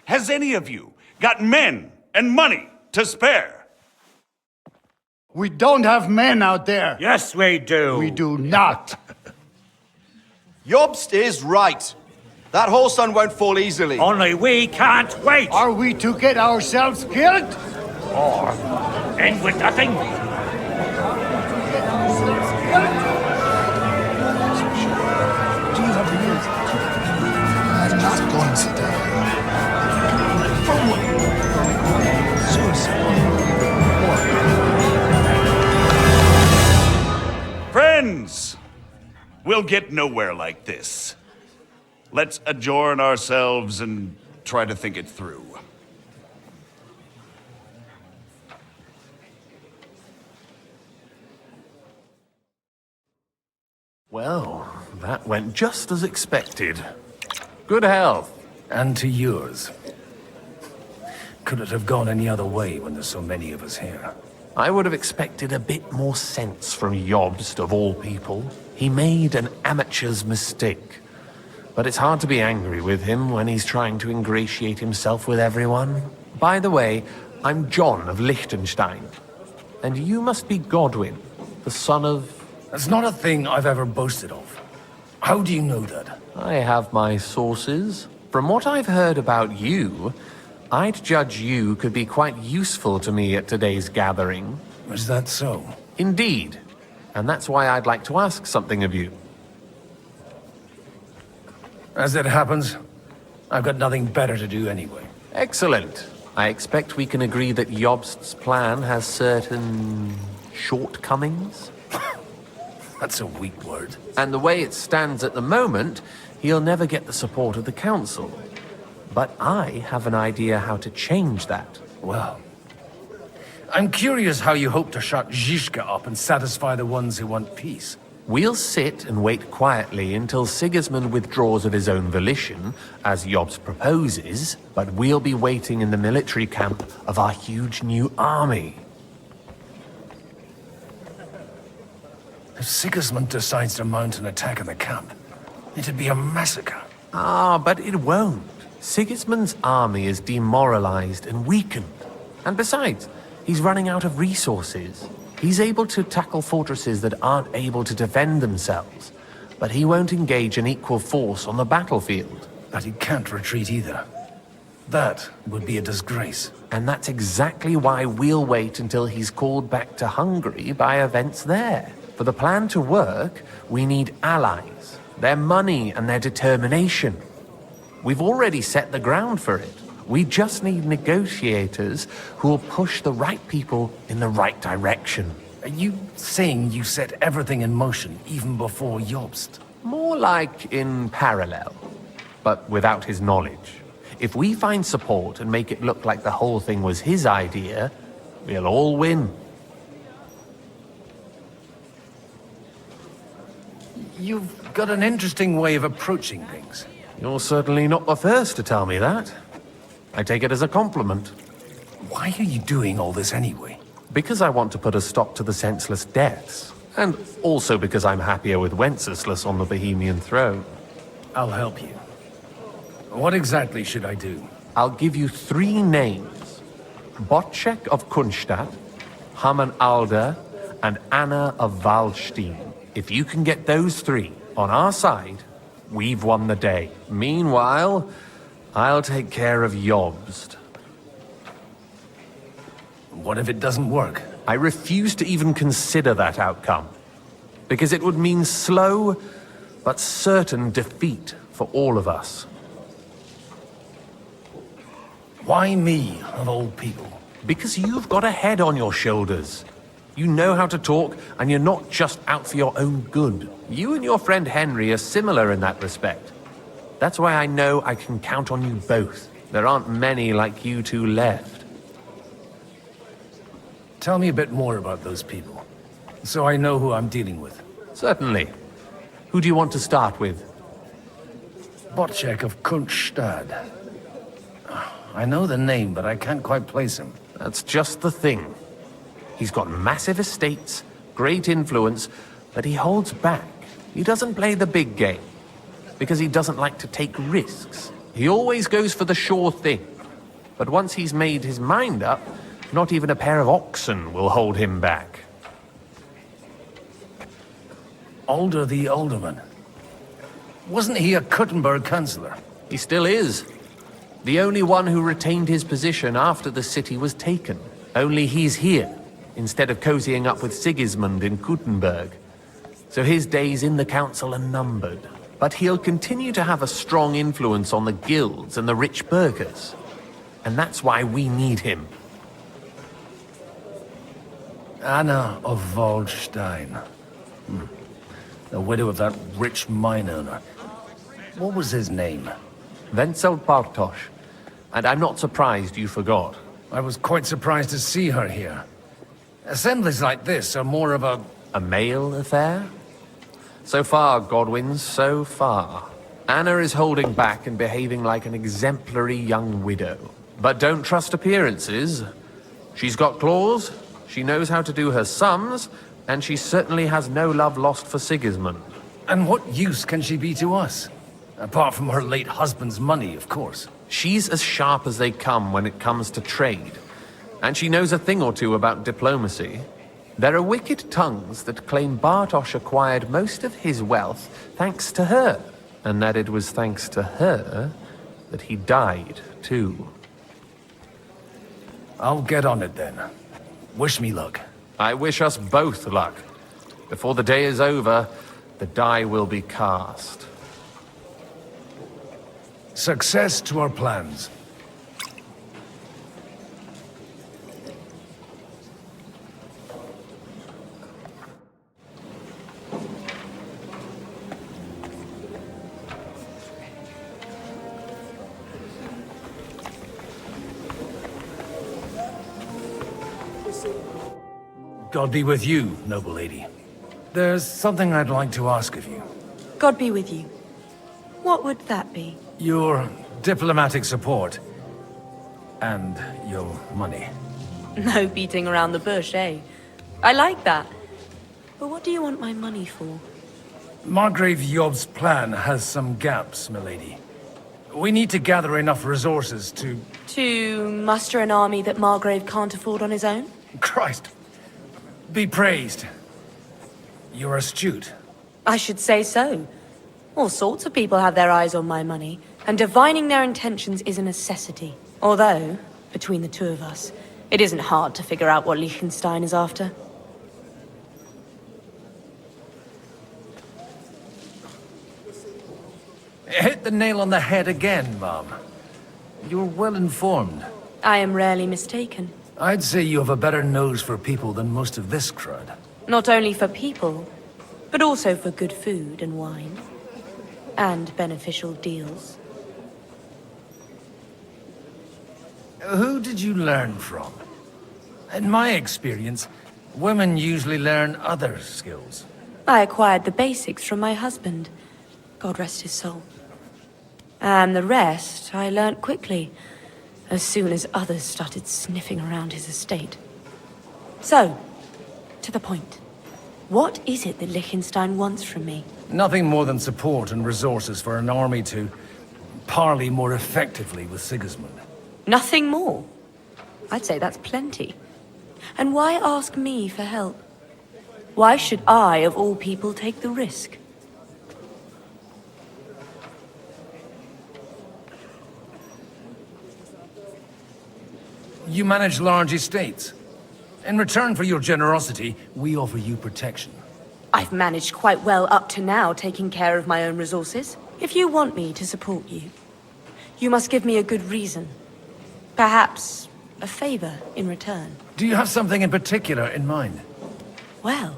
Speaker 5: Has any of you got men and money to spare?
Speaker 10: We don't have men out there.
Speaker 17: Yes, we do.
Speaker 10: We do not.
Speaker 2: Jobst is right. That whole sun won't fall easily.
Speaker 17: Only we can't wait.
Speaker 10: Are we to get ourselves killed?
Speaker 17: Or end with nothing?
Speaker 10: I'm not going to die.
Speaker 5: Friends, we'll get nowhere like this. Let's adjourn ourselves and try to think it through.
Speaker 6: Well, that went just as expected. Good health.
Speaker 20: And to yours. Could it have gone any other way when there's so many of us here?
Speaker 6: I would have expected a bit more sense from Jobst, of all people. He made an amateur's mistake. But it's hard to be angry with him when he's trying to ingratiate himself with everyone. By the way, I'm John of Liechtenstein. And you must be Godwin, the son of...
Speaker 20: That's not a thing I've ever boasted of. How do you know that?
Speaker 6: I have my sources. From what I've heard about you, I'd judge you could be quite useful to me at today's gathering.
Speaker 20: Is that so?
Speaker 6: Indeed. And that's why I'd like to ask something of you.
Speaker 20: As it happens, I've got nothing better to do anyway.
Speaker 6: Excellent. I expect we can agree that Jobst's plan has certain... shortcomings?
Speaker 20: That's a weak word.
Speaker 6: And the way it stands at the moment, he'll never get the support of the council. But I have an idea how to change that.
Speaker 20: Well, I'm curious how you hope to shut Zizka up and satisfy the ones who want peace.
Speaker 6: We'll sit and wait quietly until Sigismund withdraws of his own volition, as Jobst proposes, but we'll be waiting in the military camp of our huge new army.
Speaker 22: If Sigismund decides to mount an attack on the camp, it'd be a massacre.
Speaker 6: Ah, but it won't. Sigismund's army is demoralized and weakened. And besides, he's running out of resources. He's able to tackle fortresses that aren't able to defend themselves, but he won't engage an equal force on the battlefield.
Speaker 22: But he can't retreat either. That would be a disgrace.
Speaker 6: And that's exactly why we'll wait until he's called back to Hungary by events there. For the plan to work, we need allies, their money and their determination. We've already set the ground for it. We just need negotiators who will push the right people in the right direction.
Speaker 22: Are you saying you set everything in motion even before Jobst?
Speaker 6: More like in parallel, but without his knowledge. If we find support and make it look like the whole thing was his idea, we'll all win.
Speaker 22: You've got an interesting way of approaching things.
Speaker 6: You're certainly not the first to tell me that. I take it as a compliment.
Speaker 22: Why are you doing all this anyway?
Speaker 6: Because I want to put a stop to the senseless deaths. And also because I'm happier with Wenceslas on the Bohemian throne.
Speaker 22: I'll help you. What exactly should I do?
Speaker 6: I'll give you 3 names. Botschek of Kunstadt, Haman Alder, and Anna of Waldstein. If you can get those 3 on our side, we've won the day. Meanwhile, I'll take care of Jobst.
Speaker 22: What if it doesn't work?
Speaker 6: I refuse to even consider that outcome. Because it would mean slow, but certain defeat for all of us.
Speaker 22: Why me, of all people?
Speaker 6: Because you've got a head on your shoulders. You know how to talk, and you're not just out for your own good. You and your friend Henry are similar in that respect. That's why I know I can count on you both. There aren't many like you two left.
Speaker 22: Tell me a bit more about those people, so I know who I'm dealing with.
Speaker 6: Certainly. Who do you want to start with?
Speaker 22: Botschek of Kunstadt. I know the name, but I can't quite place him.
Speaker 6: That's just the thing. He's got massive estates, great influence, but he holds back. He doesn't play the big game, because he doesn't like to take risks. He always goes for the sure thing. But once he's made his mind up, not even a pair of oxen will hold him back.
Speaker 22: Alder the Alderman. Wasn't he a Kuttenberg councillor?
Speaker 6: He still is. The only one who retained his position after the city was taken. Only he's here, instead of cozying up with Sigismund in Kuttenberg. So his days in the council are numbered. But he'll continue to have a strong influence on the guilds and the rich burghers. And that's why we need him.
Speaker 22: Anna of Waldstein. The widow of that rich mine owner. What was his name?
Speaker 6: Wenzel Bartosz. And I'm not surprised you forgot.
Speaker 22: I was quite surprised to see her here. Assemblies like this are more of a...
Speaker 6: A male affair? So far, Godwin, so far. Anna is holding back and behaving like an exemplary young widow. But don't trust appearances. She's got claws, she knows how to do her sums, and she certainly has no love lost for Sigismund.
Speaker 22: And what use can she be to us? Apart from her late husband's money, of course.
Speaker 6: She's as sharp as they come when it comes to trade. And she knows a thing or two about diplomacy. There are wicked tongues that claim Bartosz acquired most of his wealth thanks to her. And that it was thanks to her that he died, too.
Speaker 22: I'll get on it then. Wish me luck.
Speaker 6: I wish us both luck. Before the day is over, the die will be cast.
Speaker 22: Success to our plans. God be with you, noble lady. There's something I'd like to ask of you.
Speaker 1: God be with you. What would that be?
Speaker 22: Your diplomatic support. And your money.
Speaker 1: No beating around the bush, eh? I like that. But what do you want my money for?
Speaker 22: Margrave Yob's plan has some gaps, milady. We need to gather enough resources to...
Speaker 1: To muster an army that Margrave can't afford on his own?
Speaker 22: Christ! Be praised. You're astute.
Speaker 1: I should say so. All sorts of people have their eyes on my money, and divining their intentions is a necessity. Although, between the two of us, it isn't hard to figure out what Liechtenstein is after.
Speaker 22: Hit the nail on the head again, Mom. You're well informed.
Speaker 1: I am rarely mistaken.
Speaker 22: I'd say you have a better nose for people than most of this crowd.
Speaker 1: Not only for people, but also for good food and wine. And beneficial deals.
Speaker 22: Who did you learn from? In my experience, women usually learn other skills.
Speaker 1: I acquired the basics from my husband. God rest his soul. And the rest I learnt quickly, as soon as others started sniffing around his estate. So, to the point. What is it that Liechtenstein wants from me?
Speaker 22: Nothing more than support and resources for an army to parley more effectively with Sigismund.
Speaker 1: Nothing more? I'd say that's plenty. And why ask me for help? Why should I, of all people, take the risk?
Speaker 22: You manage large estates. In return for your generosity, we offer you protection.
Speaker 1: I've managed quite well up to now, taking care of my own resources. If you want me to support you, you must give me a good reason. Perhaps a favor in return.
Speaker 22: Do you have something in particular in mind?
Speaker 1: Well,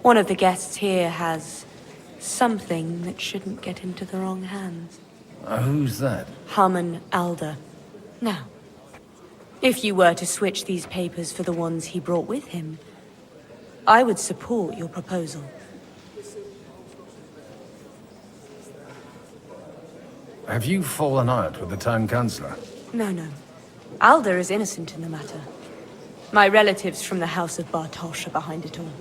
Speaker 1: one of the guests here has something that shouldn't get into the wrong hands.
Speaker 22: Who's that?
Speaker 1: Haman Alder. Now, if you were to switch these papers for the ones he brought with him, I would support your proposal.
Speaker 22: Have you fallen out with the town councillor?
Speaker 1: No. Alder is innocent in the matter. My relatives from the House of Bartosz are behind it all.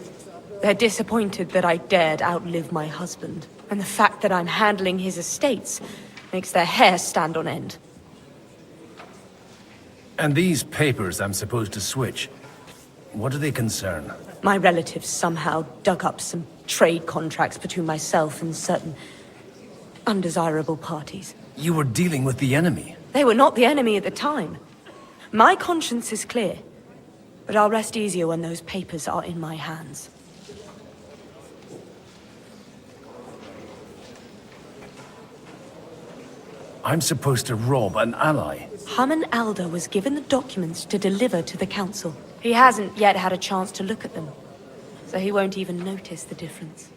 Speaker 1: They're disappointed that I dared outlive my husband, and the fact that I'm handling his estates makes their hair stand on end.
Speaker 22: And these papers I'm supposed to switch, what do they concern?
Speaker 1: My relatives somehow dug up some trade contracts between myself and certain undesirable parties.
Speaker 22: You were dealing with the enemy.
Speaker 1: They were not the enemy at the time. My conscience is clear, but I'll rest easier when those papers are in my hands.
Speaker 22: I'm supposed to rob an ally.
Speaker 1: Haman Alder was given the documents to deliver to the council. He hasn't yet had a chance to look at them, so he won't even notice the difference.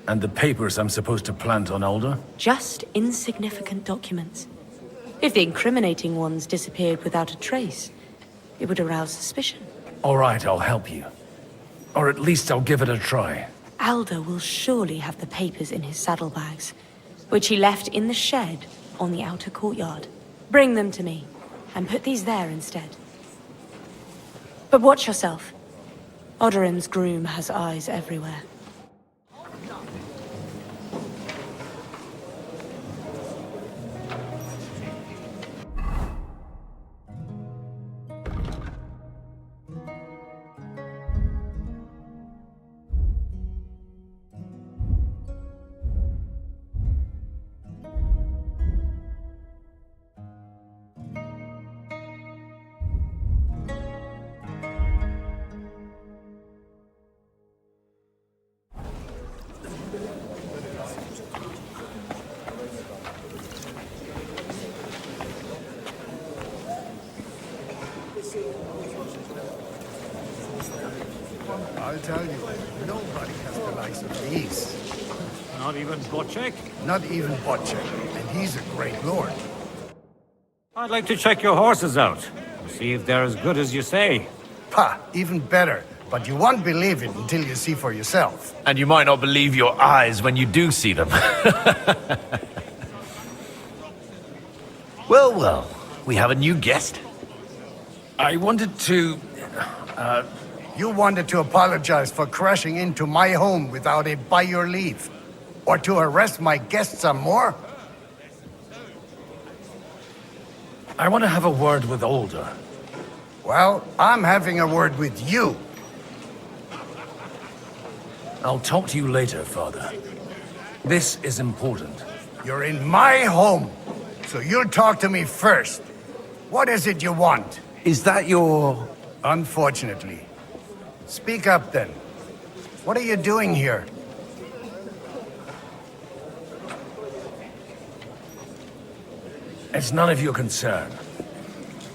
Speaker 22: And the papers I'm supposed to plant on Alder?
Speaker 1: Just insignificant documents. If the incriminating ones disappeared without a trace, it would arouse suspicion.
Speaker 22: All right, I'll help you. Or at least I'll give it a try.
Speaker 1: Alder will surely have the papers in his saddlebags, which he left in the shed on the outer courtyard. Bring them to me, and put these there instead. But watch yourself. Odorim's groom has eyes everywhere.
Speaker 10: I'll tell you, nobody has the likes of these.
Speaker 17: Not even Botschek?
Speaker 10: Not even Botschek, and he's a great lord.
Speaker 17: I'd like to check your horses out. See if they're as good as you say.
Speaker 10: Pa, even better. But you won't believe it until you see for yourself.
Speaker 22: And you might not believe your eyes when you do see them. Well, well, we have a new guest.
Speaker 20: I wanted to...
Speaker 10: You wanted to apologize for crashing into my home without it by your leave. Or to arrest my guests some more?
Speaker 20: I want to have a word with Alder.
Speaker 10: Well, I'm having a word with you.
Speaker 20: I'll talk to you later, Father. This is important.
Speaker 10: You're in my home, so you'll talk to me first. What is it you want?
Speaker 22: Is that your...
Speaker 10: Unfortunately. Speak up, then. What are you doing here?
Speaker 20: It's none of your concern.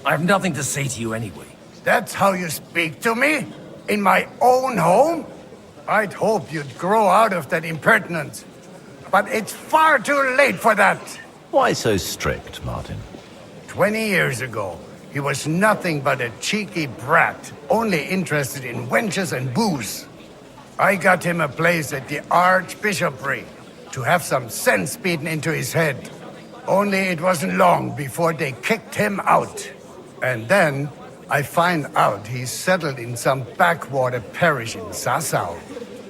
Speaker 20: I have nothing to say to you anyway.
Speaker 10: That's how you speak to me? In my own home? I'd hope you'd grow out of that impertinence. But it's far too late for that.
Speaker 22: Why so strict, Martin?
Speaker 10: 20 years ago, he was nothing but a cheeky brat, only interested in wenches and booze. I got him a place at the Archbishopric to have some sense beaten into his head. Only it wasn't long before they kicked him out. And then I find out he's settled in some backwater parish in Sassau.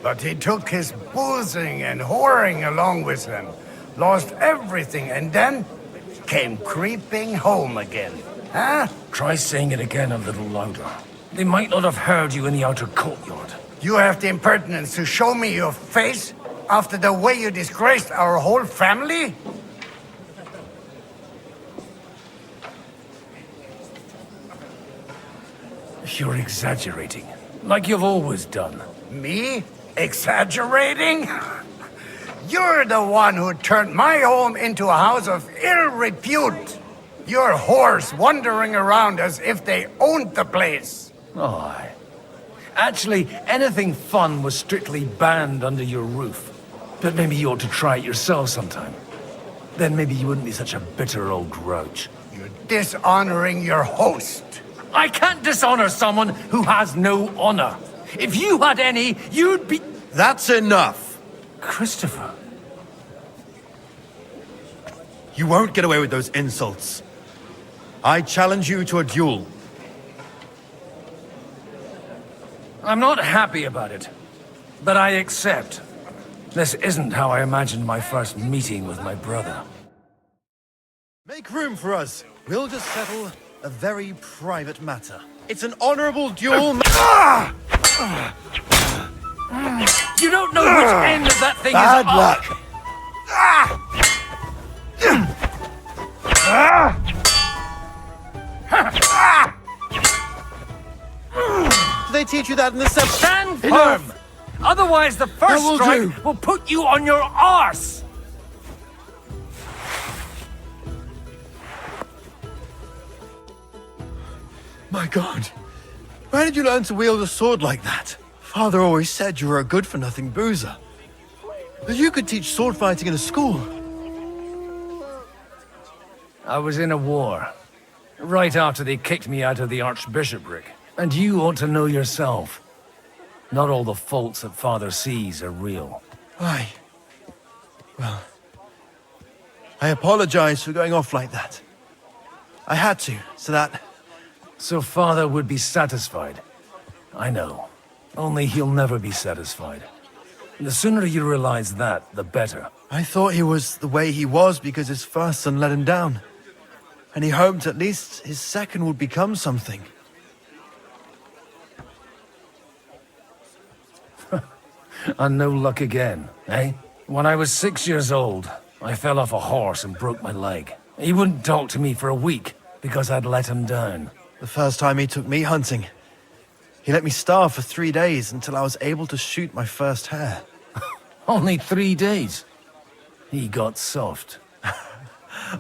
Speaker 10: But he took his boozing and whoring along with him, lost everything, and then came creeping home again. Huh?
Speaker 20: Try saying it again a little louder. They might not have heard you in the outer courtyard.
Speaker 10: You have the impertinence to show me your face after the way you disgraced our whole family?
Speaker 20: You're exaggerating, like you've always done.
Speaker 10: Me? Exaggerating? You're the one who turned my home into a house of ill repute. Your whores wandering around as if they owned the place.
Speaker 20: Oh, actually, anything fun was strictly banned under your roof. But maybe you ought to try it yourself sometime. Then maybe you wouldn't be such a bitter old grouch.
Speaker 10: You're dishonoring your host.
Speaker 20: I can't dishonor someone who has no honor. If you had any, you'd be...
Speaker 2: That's enough.
Speaker 20: Christopher.
Speaker 2: You won't get away with those insults. I challenge you to a duel.
Speaker 20: I'm not happy about it, but I accept. This isn't how I imagined my first meeting with my brother.
Speaker 2: Make room for us. We'll just settle a very private matter. It's an honorable duel.
Speaker 20: You don't know which end of that thing
Speaker 2: Bad
Speaker 20: is
Speaker 2: luck. Do they teach you that in the
Speaker 20: Stand firm! Otherwise the first strike will put you on your arse!
Speaker 2: My God. Where did you learn to wield a sword like that? Father always said you were a good-for-nothing boozer. That you could teach sword fighting in a school.
Speaker 20: I was in a war. Right after they kicked me out of the Archbishopric. And you ought to know yourself. Not all the faults that Father sees are real.
Speaker 2: Aye. Well, I apologize for going off like that. I had to, so that...
Speaker 20: So Father would be satisfied. I know. Only he'll never be satisfied. The sooner you realize that, the better.
Speaker 2: I thought he was the way he was because his first son let him down. And he hoped at least his second would become something.
Speaker 20: And no luck again, eh? When I was 6 years old, I fell off a horse and broke my leg. He wouldn't talk to me for a week because I'd let him down.
Speaker 2: The first time he took me hunting, he let me starve for 3 days until I was able to shoot my first hare.
Speaker 20: Only 3 days? He got soft.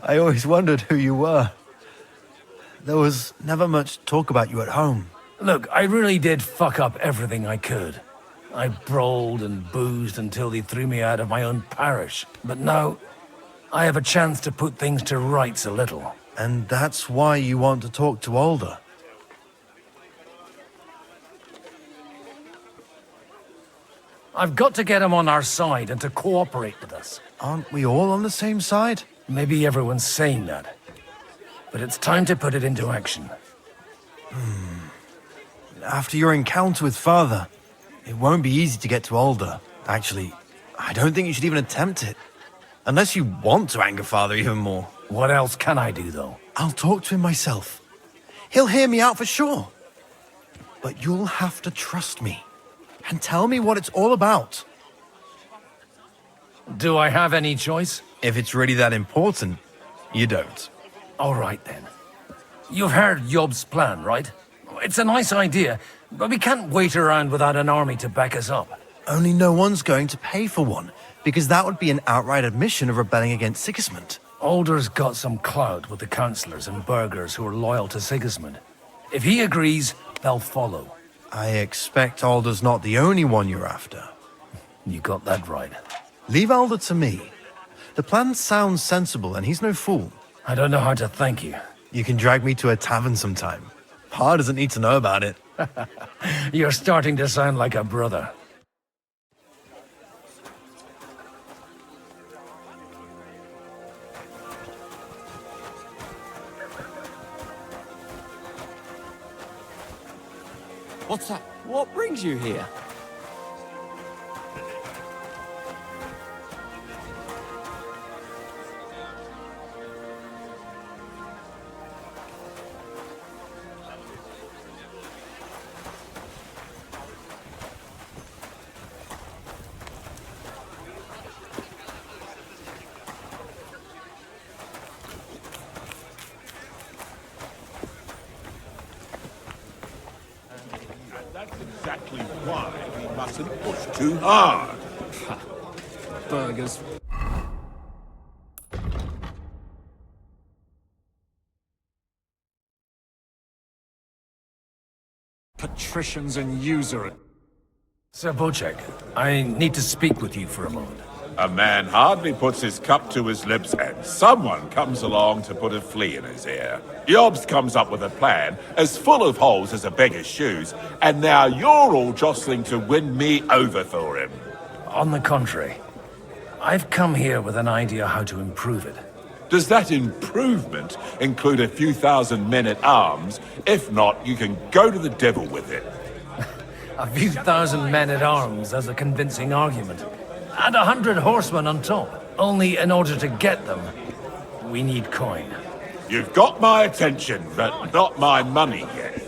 Speaker 2: I always wondered who you were. There was never much talk about you at home.
Speaker 20: Look, I really did fuck up everything I could. I brawled and boozed until they threw me out of my own parish. But now, I have a chance to put things to rights a little.
Speaker 2: And that's why you want to talk to Alder?
Speaker 20: I've got to get him on our side and to cooperate with us.
Speaker 13: Aren't we all on the same side?
Speaker 20: Maybe everyone's saying that. But it's time to put it into action.
Speaker 13: After your encounter with Father, it won't be easy to get to Alder. Actually, I don't think you should even attempt it. Unless you want to anger Father even more.
Speaker 20: What else can I do, though?
Speaker 13: I'll talk to him myself. He'll hear me out for sure. But you'll have to trust me. And tell me what it's all about.
Speaker 20: Do I have any choice?
Speaker 13: If it's really that important, you don't.
Speaker 20: All right, then. You've heard Yob's plan, right? It's a nice idea, but we can't wait around without an army to back us up.
Speaker 13: Only no one's going to pay for one, because that would be an outright admission of rebelling against Sigismund.
Speaker 20: Alder's got some clout with the councillors and burghers who are loyal to Sigismund. If he agrees, they'll follow.
Speaker 13: I expect Alder's not the only one you're after.
Speaker 20: You got that right.
Speaker 13: Leave Alder to me. The plan sounds sensible, and he's no fool.
Speaker 20: I don't know how to thank you.
Speaker 13: You can drag me to a tavern sometime. Pa doesn't need to know about it.
Speaker 20: You're starting to sound like a brother.
Speaker 14: What's that? What brings you here?
Speaker 4: Exactly why we mustn't push too hard.
Speaker 14: Burgers. Patricians and usury.
Speaker 20: Sir Botschek, I need to speak with you for a moment.
Speaker 23: A man hardly puts his cup to his lips and someone comes along to put a flea in his ear. Jobst comes up with a plan as full of holes as a beggar's shoes, and now you're all jostling to win me over for him.
Speaker 20: On the contrary, I've come here with an idea how to improve it.
Speaker 23: Does that improvement include a few thousand men-at-arms? If not, you can go to the devil with it.
Speaker 20: A few thousand men-at-arms as a convincing argument. And 100 horsemen on top. Only in order to get them, we need coin.
Speaker 23: You've got my attention, but not my money yet.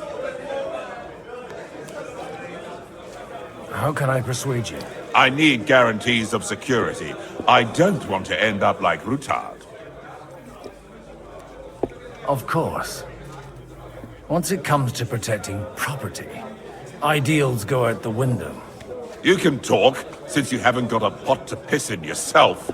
Speaker 20: How can I persuade you?
Speaker 23: I need guarantees of security. I don't want to end up like Rutard.
Speaker 20: Of course. Once it comes to protecting property, ideals go out the window.
Speaker 23: You can talk, since you haven't got a pot to piss in yourself.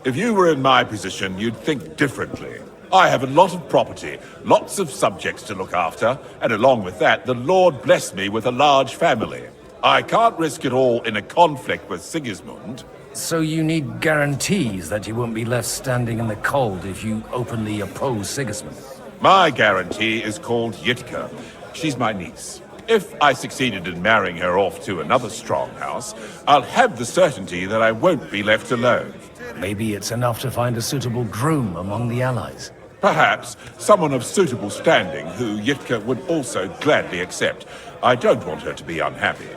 Speaker 23: If you were in my position, you'd think differently. I have a lot of property, lots of subjects to look after, and along with that, the Lord blessed me with a large family. I can't risk it all in a conflict with Sigismund.
Speaker 20: So you need guarantees that you won't be left standing in the cold if you openly oppose Sigismund?
Speaker 23: My guarantee is called Yitka. She's my niece. If I succeeded in marrying her off to another strong house, I'll have the certainty that I won't be left alone.
Speaker 20: Maybe it's enough to find a suitable groom among the allies.
Speaker 23: Perhaps someone of suitable standing who Yitka would also gladly accept. I don't want her to be unhappy.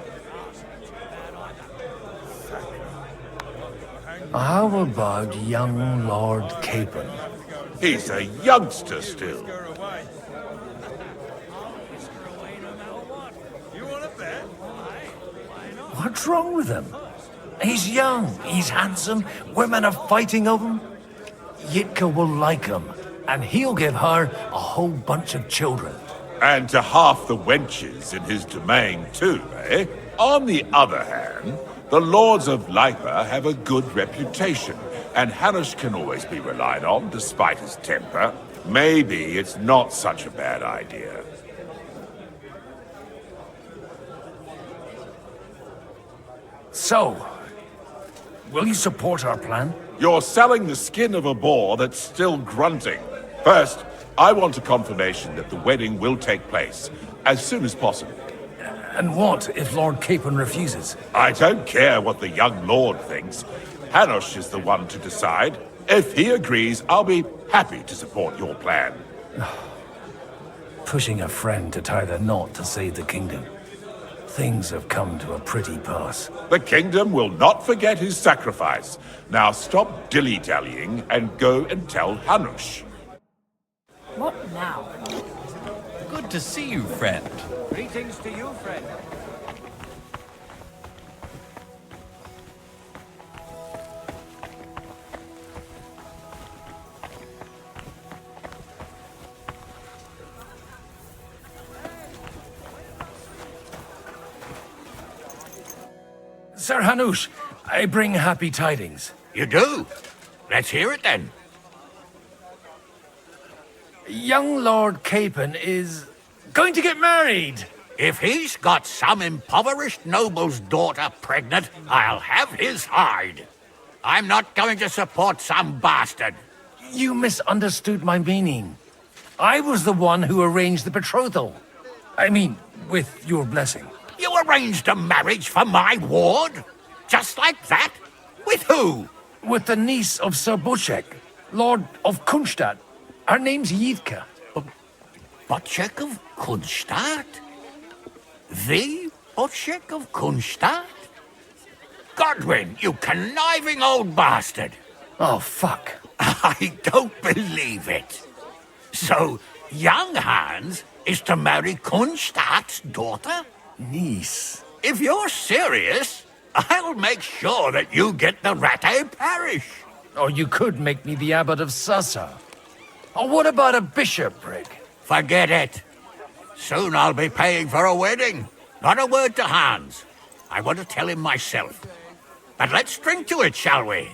Speaker 20: How about young Lord Capon?
Speaker 23: He's a youngster still.
Speaker 20: What's wrong with him? He's young, he's handsome, women are fighting over him. Yitka will like him, and he'll give her a whole bunch of children.
Speaker 23: And to half the wenches in his domain too, eh? On the other hand, the Lords of Leipa have a good reputation, and Hanush can always be relied on, despite his temper. Maybe it's not such a bad idea.
Speaker 20: So, will you support our plan?
Speaker 23: You're selling the skin of a boar that's still grunting. First, I want a confirmation that the wedding will take place as soon as possible.
Speaker 22: And what if Lord Capon refuses?
Speaker 23: I don't care what the young lord thinks. Hanush is the one to decide. If he agrees, I'll be happy to support your plan.
Speaker 22: Pushing a friend to tie the knot to save the kingdom. Things have come to a pretty pass.
Speaker 23: The kingdom will not forget his sacrifice. Now stop dilly-dallying and go and tell Hanush.
Speaker 3: What now?
Speaker 11: Good to see you, friend.
Speaker 3: Greetings to you, friend.
Speaker 22: Sir Hanush, I bring happy tidings.
Speaker 15: You do? Let's hear it then.
Speaker 22: Young Lord Capon is going to get married.
Speaker 15: If he's got some impoverished noble's daughter pregnant, I'll have his hide. I'm not going to support some bastard.
Speaker 22: You misunderstood my meaning. I was the one who arranged the betrothal. I mean, with your blessing.
Speaker 15: You arranged a marriage for my ward? Just like that? With who?
Speaker 22: With the niece of Sir Botschek, Lord of Kunstadt. Her name's Yivka.
Speaker 15: Botschek of Kunstadt? The Botschek of Kunstadt? Godwin, you conniving old bastard!
Speaker 22: Oh, fuck.
Speaker 15: I don't believe it. So, young Hans is to marry Kunstadt's daughter?
Speaker 22: Niece.
Speaker 15: If you're serious, I'll make sure that you get the Rattay parish.
Speaker 22: Or you could make me the abbot of Sassa. Or what about a bishopric?
Speaker 15: Forget it. Soon I'll be paying for a wedding. Not a word to Hans. I want to tell him myself. But let's drink to it, shall we?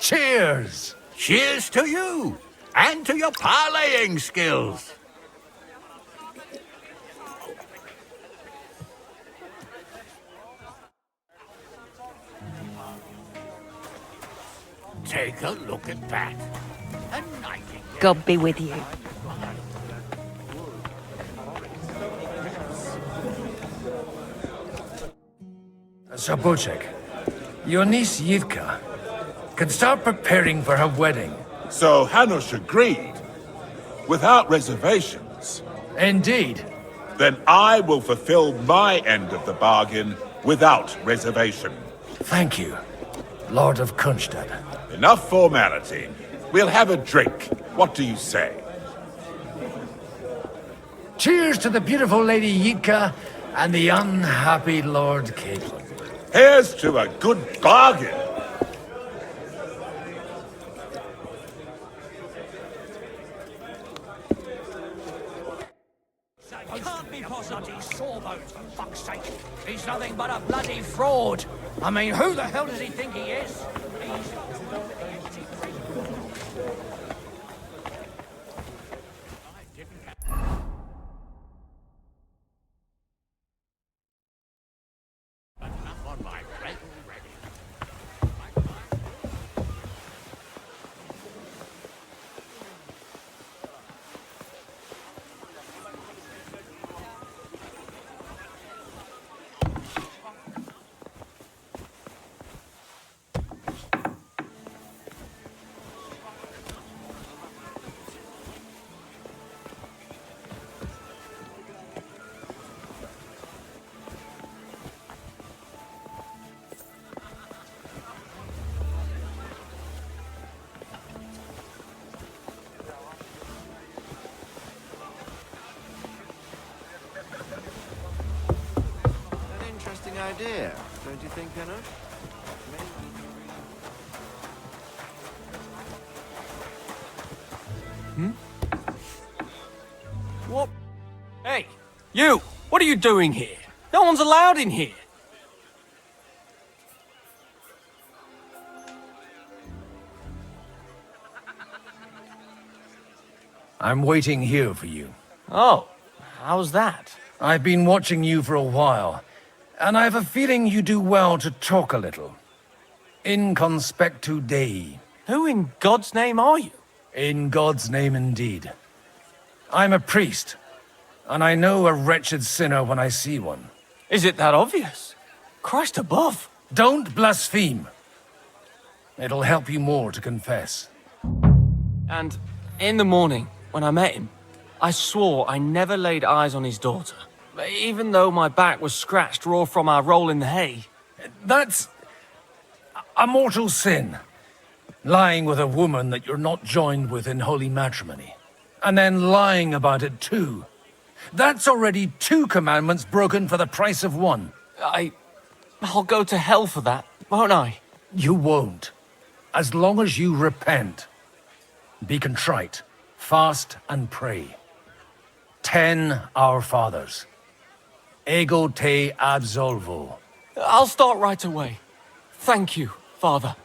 Speaker 22: Cheers!
Speaker 15: Cheers to you, and to your parleying skills. Take a look at that. A nightingale.
Speaker 3: God be with you.
Speaker 22: Sir Botschek, your niece Yivka can start preparing for her wedding.
Speaker 23: So Hanush agreed, without reservations.
Speaker 22: Indeed.
Speaker 23: Then I will fulfill my end of the bargain without reservation.
Speaker 22: Thank you, Lord of Kunstadt.
Speaker 23: Enough formality. We'll have a drink. What do you say?
Speaker 22: Cheers to the beautiful Lady Yivka and the unhappy Lord Capon.
Speaker 23: Here's to a good bargain.
Speaker 9: He can't be possible. Bloody sawbones, for fuck's sake. He's nothing but a bloody fraud. I mean, who the hell does he think he is?
Speaker 2: Idea, don't you think, Hanush?
Speaker 9: What? Hey, you! What are you doing here? No one's allowed in here.
Speaker 22: I'm waiting here for you.
Speaker 9: Oh, how's that?
Speaker 22: I've been watching you for a while, and I have a feeling you do well to talk a little. In conspectu Dei.
Speaker 9: Who in God's name are you?
Speaker 22: In God's name indeed. I'm a priest, And I know a wretched sinner when I see one.
Speaker 14: Is it that obvious? Christ above!
Speaker 22: Don't blaspheme. It'll help you more to confess.
Speaker 14: And in the morning, when I met him, I swore I never laid eyes on his daughter. Even though my back was scratched raw from our roll in the hay.
Speaker 22: That's a mortal sin. Lying with a woman that you're not joined with in holy matrimony. And then lying about it too. That's already 2 commandments broken for the price of 1.
Speaker 14: I'll go to hell for that, won't I?
Speaker 22: You won't. As long as you repent. Be contrite, fast and pray. 10 Our Fathers. Ego te absolvo.
Speaker 14: I'll start right away. Thank you, Father.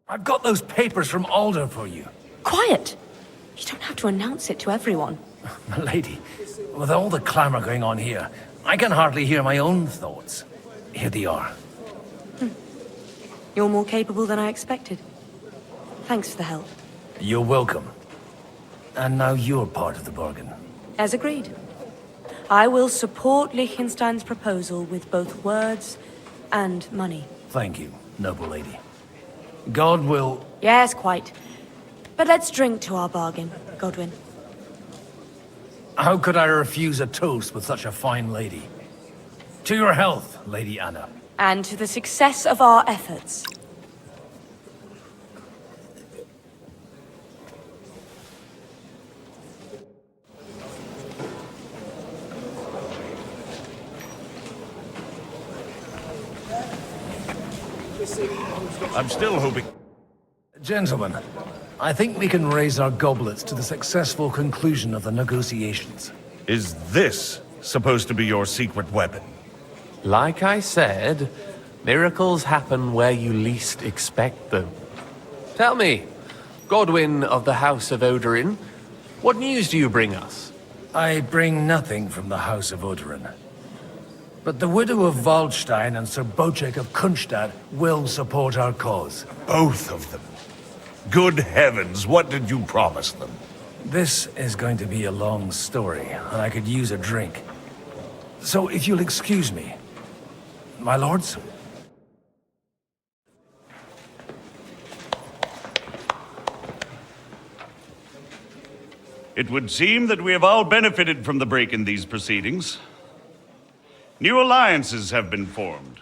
Speaker 22: I've got those papers from Alder for you.
Speaker 1: Quiet! You don't have to announce it to everyone.
Speaker 22: My lady, with all the clamor going on here, I can hardly hear my own thoughts. Here they are.
Speaker 1: You're more capable than I expected. Thanks for the help.
Speaker 22: You're welcome. And now you're part of the bargain.
Speaker 1: As agreed. I will support Liechtenstein's proposal with both words and money.
Speaker 22: Thank you, noble lady. God will...
Speaker 1: Yes, quite. But let's drink to our bargain, Godwin.
Speaker 22: How could I refuse a toast with such a fine lady? To your health, Lady Anna.
Speaker 1: And to the success of our efforts.
Speaker 5: I'm still hoping...
Speaker 22: Gentlemen, I think we can raise our goblets to the successful conclusion of the negotiations.
Speaker 5: Is this supposed to be your secret weapon?
Speaker 6: Like I said, miracles happen where you least expect them. Tell me, Godwin of the House of Odorin, what news do you bring us?
Speaker 22: I bring nothing from the House of Odorin. But the widow of Waldstein and Sir Botschek of Kunstadt will support our cause.
Speaker 5: Both of them? Good heavens, what did you promise them?
Speaker 22: This is going to be a long story, and I could use a drink. So if you'll excuse me, my lords?
Speaker 5: It would seem that we have all benefited from the break in these proceedings. New alliances have been formed.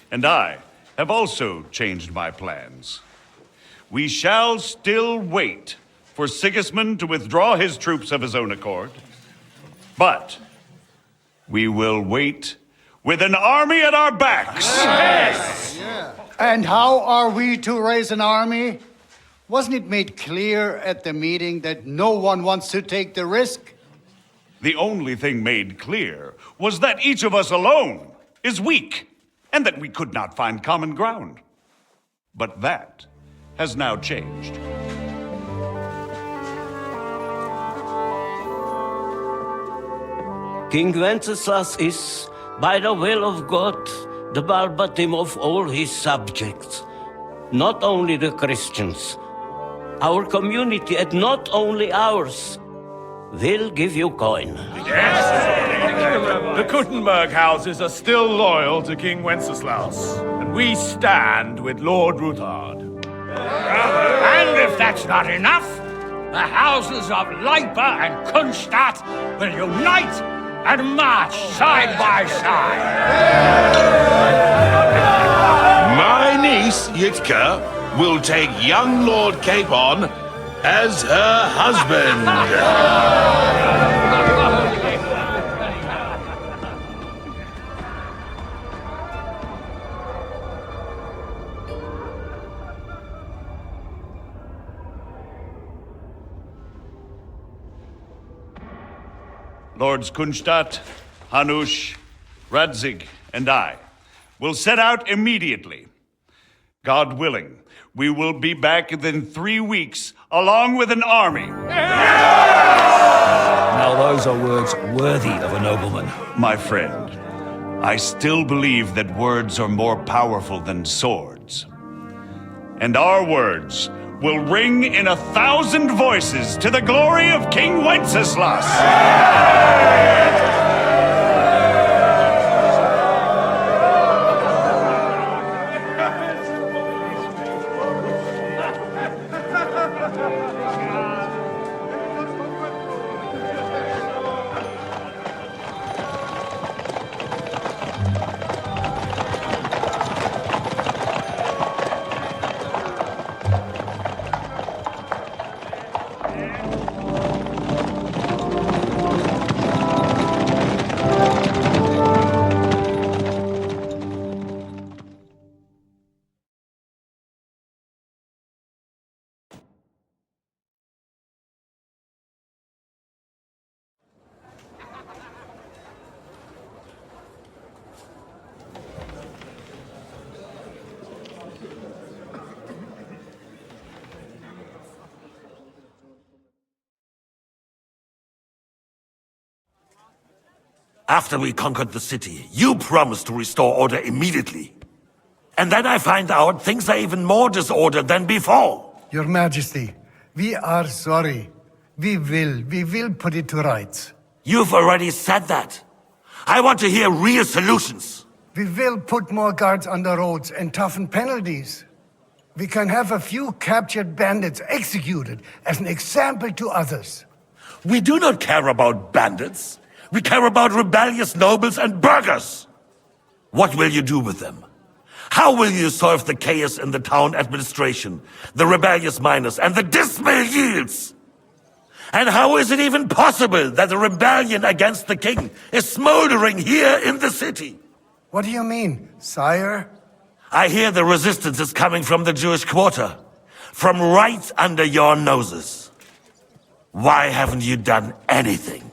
Speaker 5: And I have also changed my plans. We shall still wait for Sigismund to withdraw his troops of his own accord. But we will wait with an army at our backs.
Speaker 10: Yes. And how are we to raise an army? Wasn't it made clear at the meeting that no one wants to take the risk?
Speaker 5: The only thing made clear was that each of us alone is weak, and that we could not find common ground. But that has now changed.
Speaker 21: King Wenceslas is, by the will of God, the balbatim of all his subjects. Not only the Christians, our community, and not only ours, will give you coin.
Speaker 8: The Kuttenberg houses are still loyal to King Wenceslas, and we stand with Lord Ruthard.
Speaker 17: And if that's not enough, the houses of Leipa and Kunstadt will unite and march side by side.
Speaker 23: My niece, Yitka, will take young Lord Capon as her husband.
Speaker 5: Lords Kunstadt, Hanush, Radzig, and I will set out immediately. God willing, we will be back within 3 weeks, along with an army.
Speaker 9: Now those are words worthy of a nobleman.
Speaker 5: My friend, I still believe that words are more powerful than swords. And our words will ring in 1,000 voices to the glory of King Wenceslas!
Speaker 16: After we conquered the city, you promised to restore order immediately. And then I find out things are even more disordered than before.
Speaker 10: Your Majesty, we are sorry. We will put it to rights.
Speaker 16: You've already said that. I want to hear real solutions.
Speaker 10: We will put more guards on the roads and toughen penalties. We can have a few captured bandits executed as an example to others.
Speaker 16: We do not care about bandits. We care about rebellious nobles and burghers. What will you do with them? How will you solve the chaos in the town administration, the rebellious miners, and the dismal yields? And how is it even possible that a rebellion against the king is smoldering here in the city?
Speaker 10: What do you mean, sire?
Speaker 16: I hear the resistance is coming from the Jewish quarter, from right under your noses. Why haven't you done anything?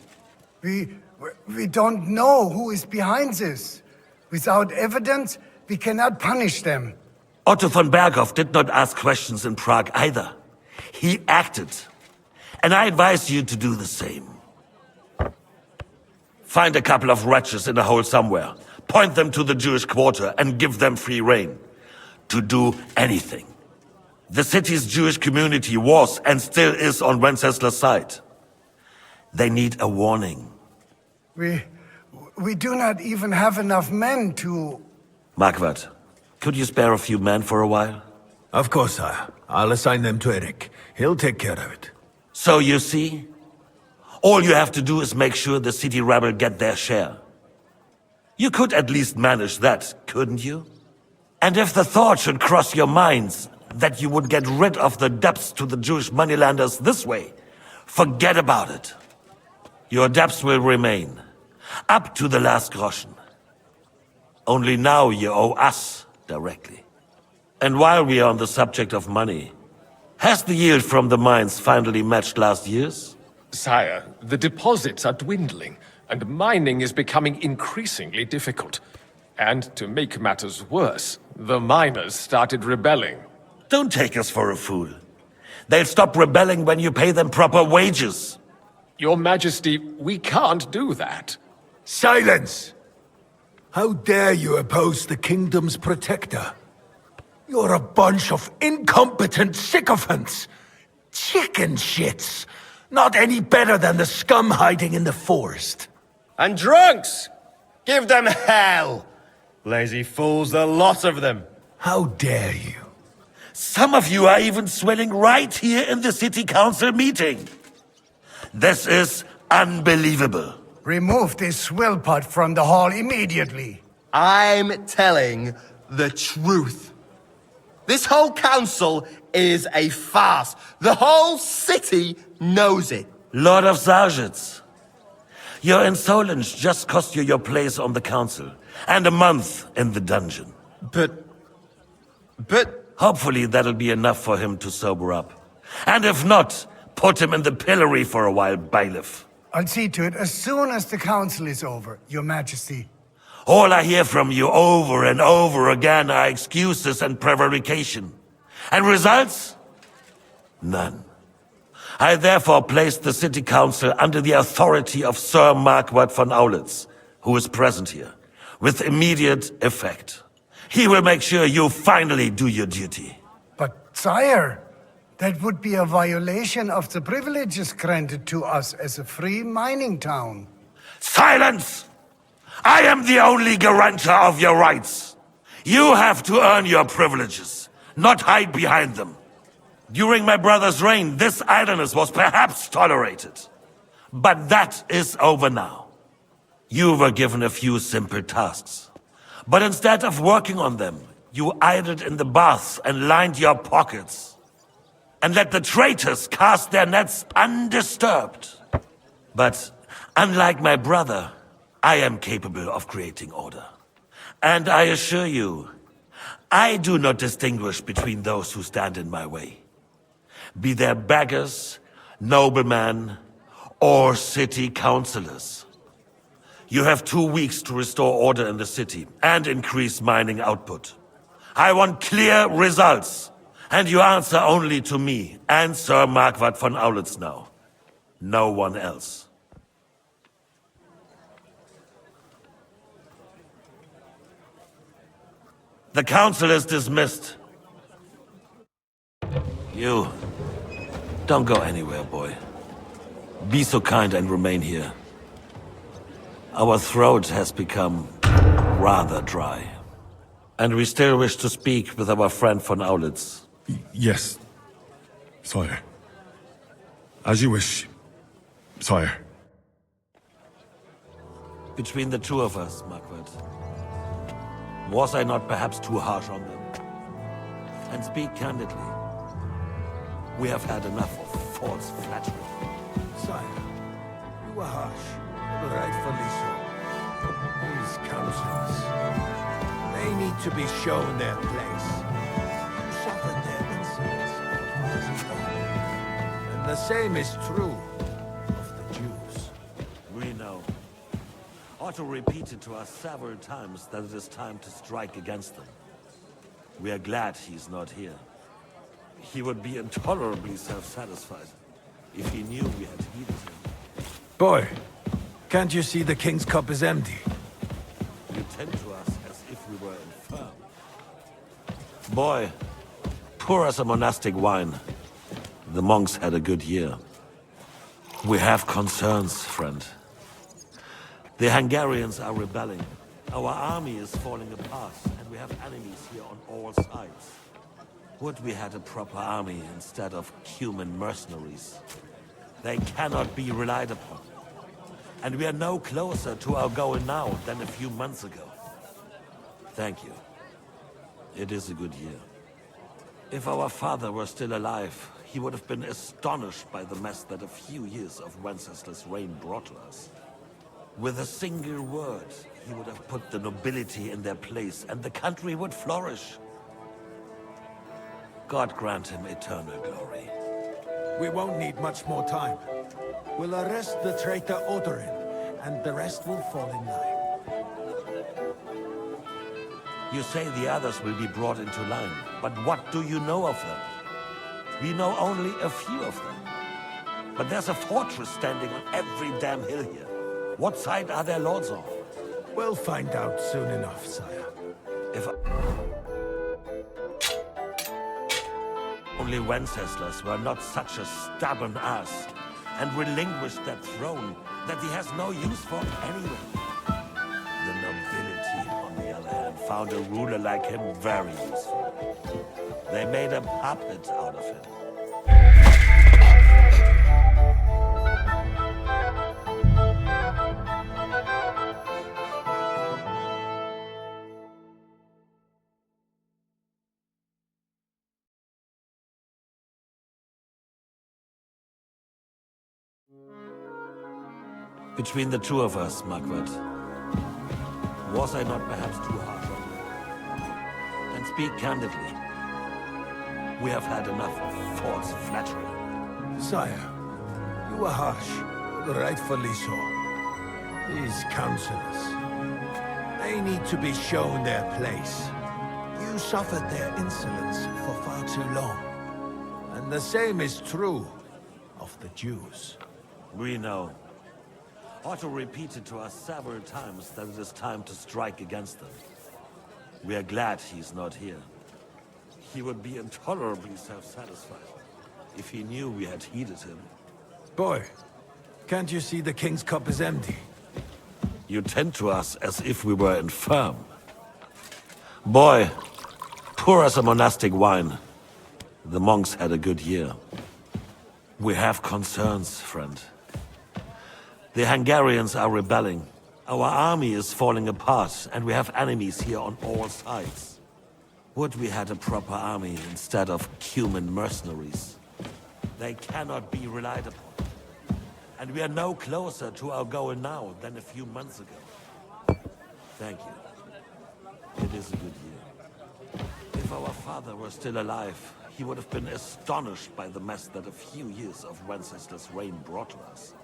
Speaker 10: We don't know who is behind this. Without evidence, we cannot punish them.
Speaker 16: Otto von Berghoff did not ask questions in Prague either. He acted. And I advise you to do the same. Find a couple of wretches in a hole somewhere, point them to the Jewish quarter, and give them free rein to do anything. The city's Jewish community was and still is on Wenceslas' side. They need a warning.
Speaker 10: We do not even have enough men to...
Speaker 16: Marquardt, could you spare a few men for a while?
Speaker 18: Of course, sire. I'll assign them to Eric. He'll take care of it.
Speaker 16: So you see? All you have to do is make sure the city rabble get their share. You could at least manage that, couldn't you? And if the thought should cross your minds that you would get rid of the debts to the Jewish moneylanders this way, forget about it. Your debts will remain, up to the last groschen. Only now you owe us directly. And while we are on the subject of money, has the yield from the mines finally matched last year's?
Speaker 6: Sire, the deposits are dwindling, and mining is becoming increasingly difficult. And to make matters worse, the miners started rebelling.
Speaker 16: Don't take us for a fool. They'll stop rebelling when you pay them proper wages.
Speaker 6: Your Majesty, we can't do that.
Speaker 18: Silence! How dare you oppose the kingdom's protector? You're a bunch of incompetent sycophants! Chicken shits! Not any better than the scum hiding in the forest.
Speaker 2: And drunks! Give them hell! Lazy fools, the lot of them.
Speaker 18: How dare you?
Speaker 16: Some of you are even swelling right here in the city council meeting. This is unbelievable.
Speaker 10: Remove this swill pot from the hall immediately.
Speaker 2: I'm telling the truth. This whole council is a farce. The whole city knows it.
Speaker 16: Lord of Sargitz, your insolence just cost you your place on the council, and a month in the dungeon.
Speaker 2: But...
Speaker 16: Hopefully that'll be enough for him to sober up. And if not, put him in the pillory for a while, bailiff.
Speaker 10: I'll see to it as soon as the council is over, Your Majesty.
Speaker 16: All I hear from you over and over again are excuses and prevarication. And results? None. I therefore placed the city council under the authority of Sir Marquardt von Aulitz, who is present here, with immediate effect. He will make sure you finally do your duty.
Speaker 10: But, sire, that would be a violation of the privileges granted to us as a free mining town.
Speaker 16: Silence! I am the only guarantor of your rights. You have to earn your privileges, not hide behind them. During my brother's reign, this idleness was perhaps tolerated. But that is over now. You were given a few simple tasks. But instead of working on them, you idled in the baths and lined your pockets. And let the traitors cast their nets undisturbed. But unlike my brother, I am capable of creating order. And I assure you, I do not distinguish between those who stand in my way. Be they beggars, noblemen, or city councillors. You have 2 weeks to restore order in the city and increase mining output. I want clear results, and you answer only to me and Sir Marquardt von Aulitz now. No one else. The council is dismissed. You, don't go anywhere, boy. Be so kind and remain here. Our throat has become rather dry. And we still wish to speak with our friend von Aulitz.
Speaker 7: Yes, sire. As you wish, sire.
Speaker 16: Between the two of us, Marquardt, was I not perhaps too harsh on them? And speak candidly. We have had enough of false flattery.
Speaker 18: Sire, you were harsh, but rightfully so. These councils, they need to be shown their place. You suffered their insults, and the same is true of the Jews.
Speaker 16: We know. Otto repeated to us several times that it is time to strike against them. We are glad he's not here. He would be intolerably self-satisfied if he knew we had heeded him.
Speaker 18: Boy, can't you see the king's cup is empty?
Speaker 16: You tend to us as if we were infirm. Boy, pour us a monastic wine. The monks had a good year. We have concerns, friend. The Hungarians are rebelling. Our army is falling apart, and we have enemies here on all sides. Would we had a proper army instead of human mercenaries? They cannot be relied upon. And we are no closer to our goal now than a few months ago. Thank you. It is a good year. If our father were still alive, he would have been astonished by the mess that a few years of Wenceslas' reign brought to us. With a single word, he would have put the nobility in their place, and the country would flourish. God grant him eternal glory.
Speaker 18: We won't need much more time. We'll arrest the traitor Odorin, and the rest will fall in line.
Speaker 16: You say the others will be brought into line, but what do you know of them? We know only a few of them. But there's a fortress standing on every damn hill here. What side are their lords on?
Speaker 18: We'll find out soon enough, sire.
Speaker 16: If only Wenceslas were not such a stubborn ass and relinquished that throne that he has no use for anyone. The nobility, on the other hand, found a ruler like him very useful. They made a puppet out of him. Between the two of us, Marquardt, was I not perhaps too harsh on you? And speak candidly. We have had enough of false flattery.
Speaker 18: Sire, you were harsh, Rightfully so. These councillors, they need to be shown their place. You suffered their insolence for far too long. And the same is true of the Jews.
Speaker 16: We know. Otto repeated to us several times that it is time to strike against them. We are glad he's not here. He would be intolerably self-satisfied if he knew we had heeded him.
Speaker 18: Boy, can't you see the King's cup is empty?
Speaker 16: You tend to us as if we were infirm. Boy, pour us a monastic wine. The monks had a good year. We have concerns, friend. The Hungarians are rebelling. Our army is falling apart, and we have enemies here on all sides. Would we had a proper army instead of human mercenaries? They cannot be relied upon. And we are no closer to our goal now than a few months ago. Thank you. It is a good year. If our father were still alive, he would have been astonished by the mess that a few years of Wenceslas' reign brought to us.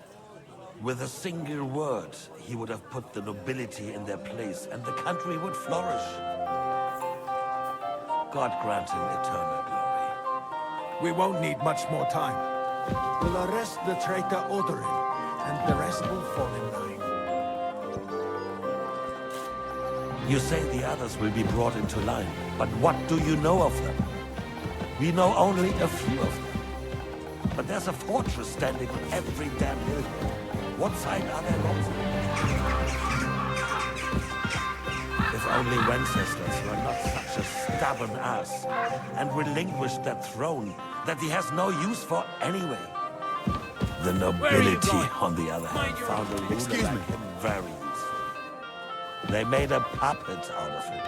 Speaker 16: With a single word, he would have put the nobility in their place, and the country would flourish. God grant him eternal glory.
Speaker 18: We won't need much more time. We'll arrest the traitor Odorin, and the rest will fall in line.
Speaker 16: You say the others will be brought into line, but what do you know of them? We know only a few of them. But there's a fortress standing on every damn hill. What side are they on? If only Wenceslas were not such a stubborn ass, and relinquished that throne that he has no use for anyway. The nobility, on the other hand, found a ruler like him very useful. They made a puppet out of him.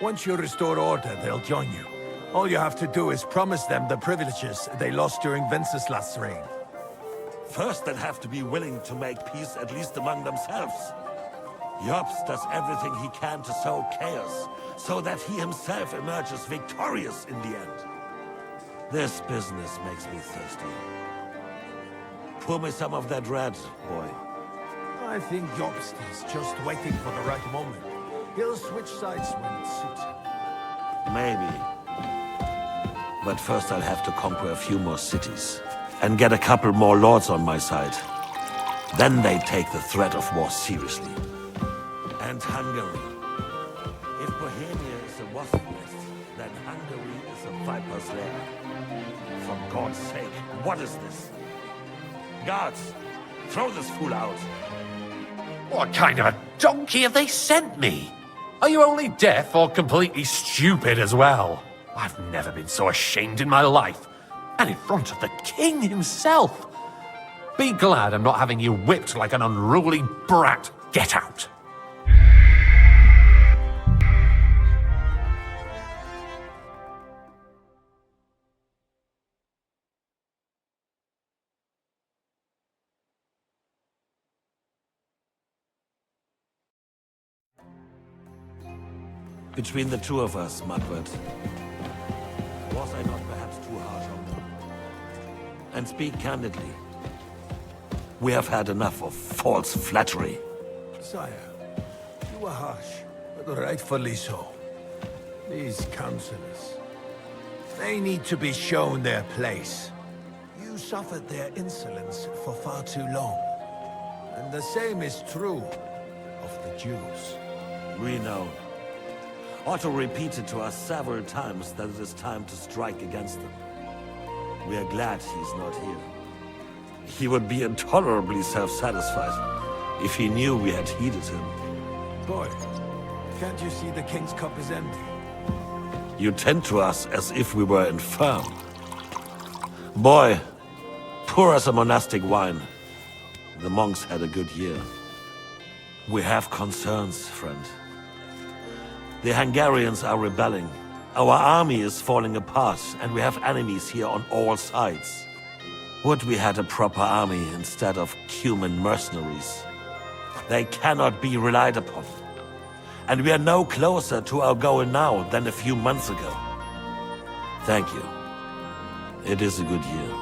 Speaker 18: Once you restore order, they'll join you. All you have to do is promise them the privileges they lost during Wenceslas' reign.
Speaker 16: First, they'd have to be willing to make peace at least among themselves. Jobs does everything he can to sow chaos, so that he himself emerges victorious in the end. This business makes me thirsty. Pour me some of that red, boy.
Speaker 18: I think Jobst is just waiting for the right moment. He'll switch sides when it suits him.
Speaker 16: Maybe. But first I'll have to conquer a few more cities, and get a couple more lords on my side. Then they take the threat of war seriously. And Hungary. If Bohemia is a wasp nest, then Hungary is a viper's lair. For God's sake, what is this? Guards, throw this fool out.
Speaker 6: What kind of a donkey have they sent me? Are you only deaf or completely stupid as well? I've never been so ashamed in my life. And in front of the king himself. Be glad I'm not having you whipped like an unruly brat. Get out.
Speaker 16: Between the two of us, Margaret, was I not perhaps too harsh on them? And speak candidly, we have had enough of false flattery.
Speaker 18: Sire, you were harsh, but rightfully so. These councillors, they need to be shown their place. You suffered their insolence for far too long. And the same is true of the Jews.
Speaker 16: We know. Otto repeated to us several times that it is time to strike against them. We are glad he's not here. He would be intolerably self-satisfied if he knew we had heeded him.
Speaker 18: Boy, can't you see the King's cup is empty?
Speaker 16: You tend to us as if we were infirm. Boy, pour us a monastic wine. The monks had a good year. We have concerns, friend. The Hungarians are rebelling. Our army is falling apart, and we have enemies here on all sides. Would we had a proper army instead of human mercenaries? They cannot be relied upon. And we are no closer to our goal now than a few months ago. Thank you. It is a good year.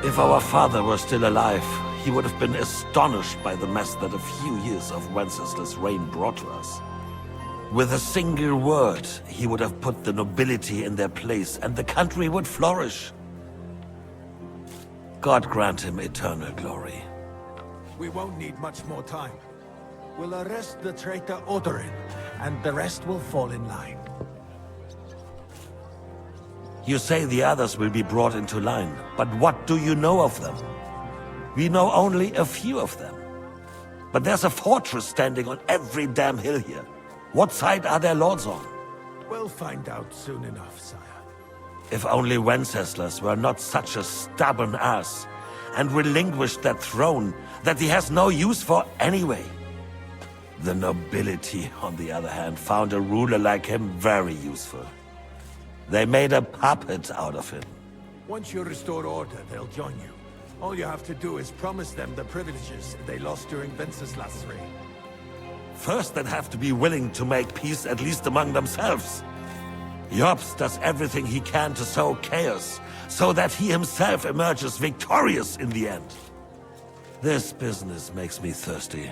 Speaker 16: If our father were still alive, he would have been astonished by the mess that a few years of Wenceslas' reign brought to us. With a single word, he would have put the nobility in their place, and the country would flourish. God grant him eternal glory.
Speaker 18: We won't need much more time. We'll arrest the traitor Odorin, and the rest will fall in line.
Speaker 16: You say the others will be brought into line, but what do you know of them? We know only a few of them. But there's a fortress standing on every damn hill here. What side are their lords on?
Speaker 18: We'll find out soon enough, sire.
Speaker 16: If only Wenceslas were not such a stubborn ass, and relinquished that throne that he has no use for anyway. The nobility, on the other hand, found a ruler like him very useful. They made a puppet out of him.
Speaker 18: Once you restore order, they'll join you. All you have to do is promise them the privileges they lost during Wenceslas' reign.
Speaker 16: First, they'd have to be willing to make peace at least among themselves. Jobst does everything he can to sow chaos, so that he himself emerges victorious in the end. This business makes me thirsty.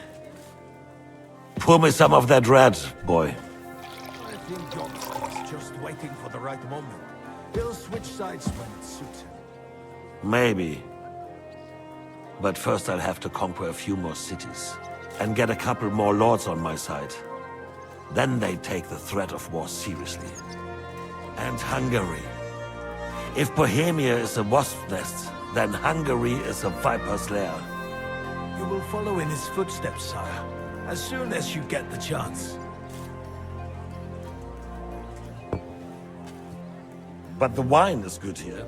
Speaker 16: Pour me some of that red, boy.
Speaker 18: I think Jobst is just waiting for the right moment. He'll switch sides when it suits him.
Speaker 16: Maybe. But first I'll have to conquer a few more cities, and get a couple more lords on my side. Then they take the threat of war seriously. And Hungary. If Bohemia is a wasp's nest, then Hungary is a viper's lair.
Speaker 18: You will follow in his footsteps, sire, as soon as you get the chance.
Speaker 16: But the wine is good here.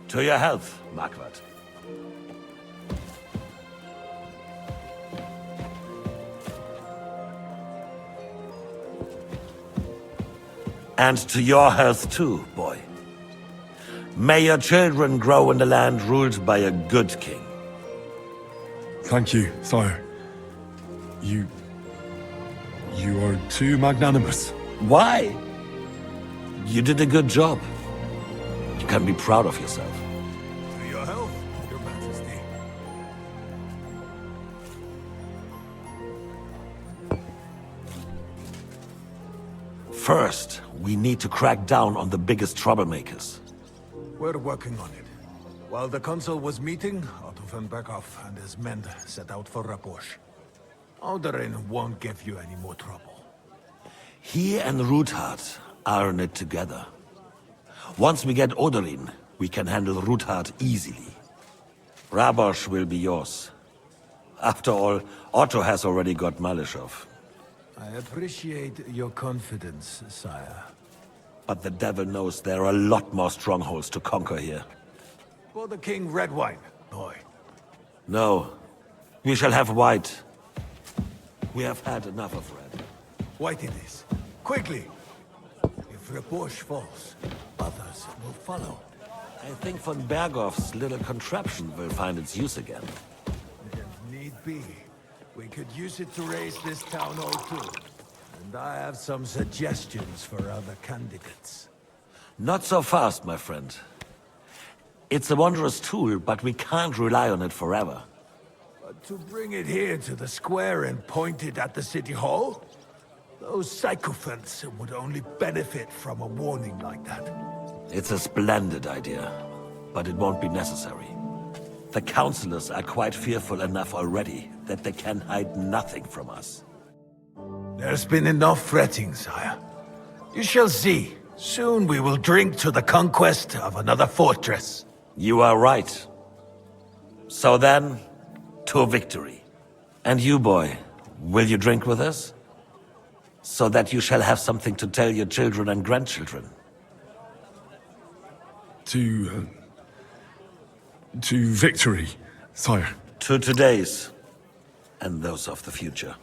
Speaker 16: To your health, Marquardt. And to your health too, boy. May your children grow in a land ruled by a good king.
Speaker 7: Thank you, sire. You are too magnanimous.
Speaker 16: Why? You did a good job. You can be proud of yourself.
Speaker 18: To your health, your majesty.
Speaker 16: First, we need to crack down on the biggest troublemakers.
Speaker 18: We're working on it. While the consul was meeting, Otto von Berghoff and his men set out for Raposh. Alderin won't give you any more trouble.
Speaker 16: He and Ruthard are in it together. Once we get Odorin, we can handle Ruthard easily. Rabosh will be yours. After all, Otto has already got Malishov.
Speaker 18: I appreciate your confidence, sire.
Speaker 16: But the devil knows there are a lot more strongholds to conquer here.
Speaker 18: For the king, red wine, boy.
Speaker 16: No. We shall have white. We have had enough of red.
Speaker 18: White it is. Quickly! If Raposh falls, others will follow.
Speaker 16: I think von Berghoff's little contraption will find its use again.
Speaker 18: If need be, we could use it to raise this town hall too. And I have some suggestions for other candidates.
Speaker 16: Not so fast, my friend. It's a wondrous tool, but we can't rely on it forever.
Speaker 18: But to bring it here to the square and point it at the city hall? Those sycophants would only benefit from a warning like that.
Speaker 16: It's a splendid idea, but it won't be necessary. The councillors are quite fearful enough already that they can hide nothing from us.
Speaker 18: There's been enough fretting, sire. You shall see. Soon we will drink to the conquest of another fortress.
Speaker 16: You are right. So then, to victory. And you, boy, will you drink with us? So that you shall have something to tell your children and grandchildren.
Speaker 7: To victory, sire.
Speaker 16: To today's, and those of the future.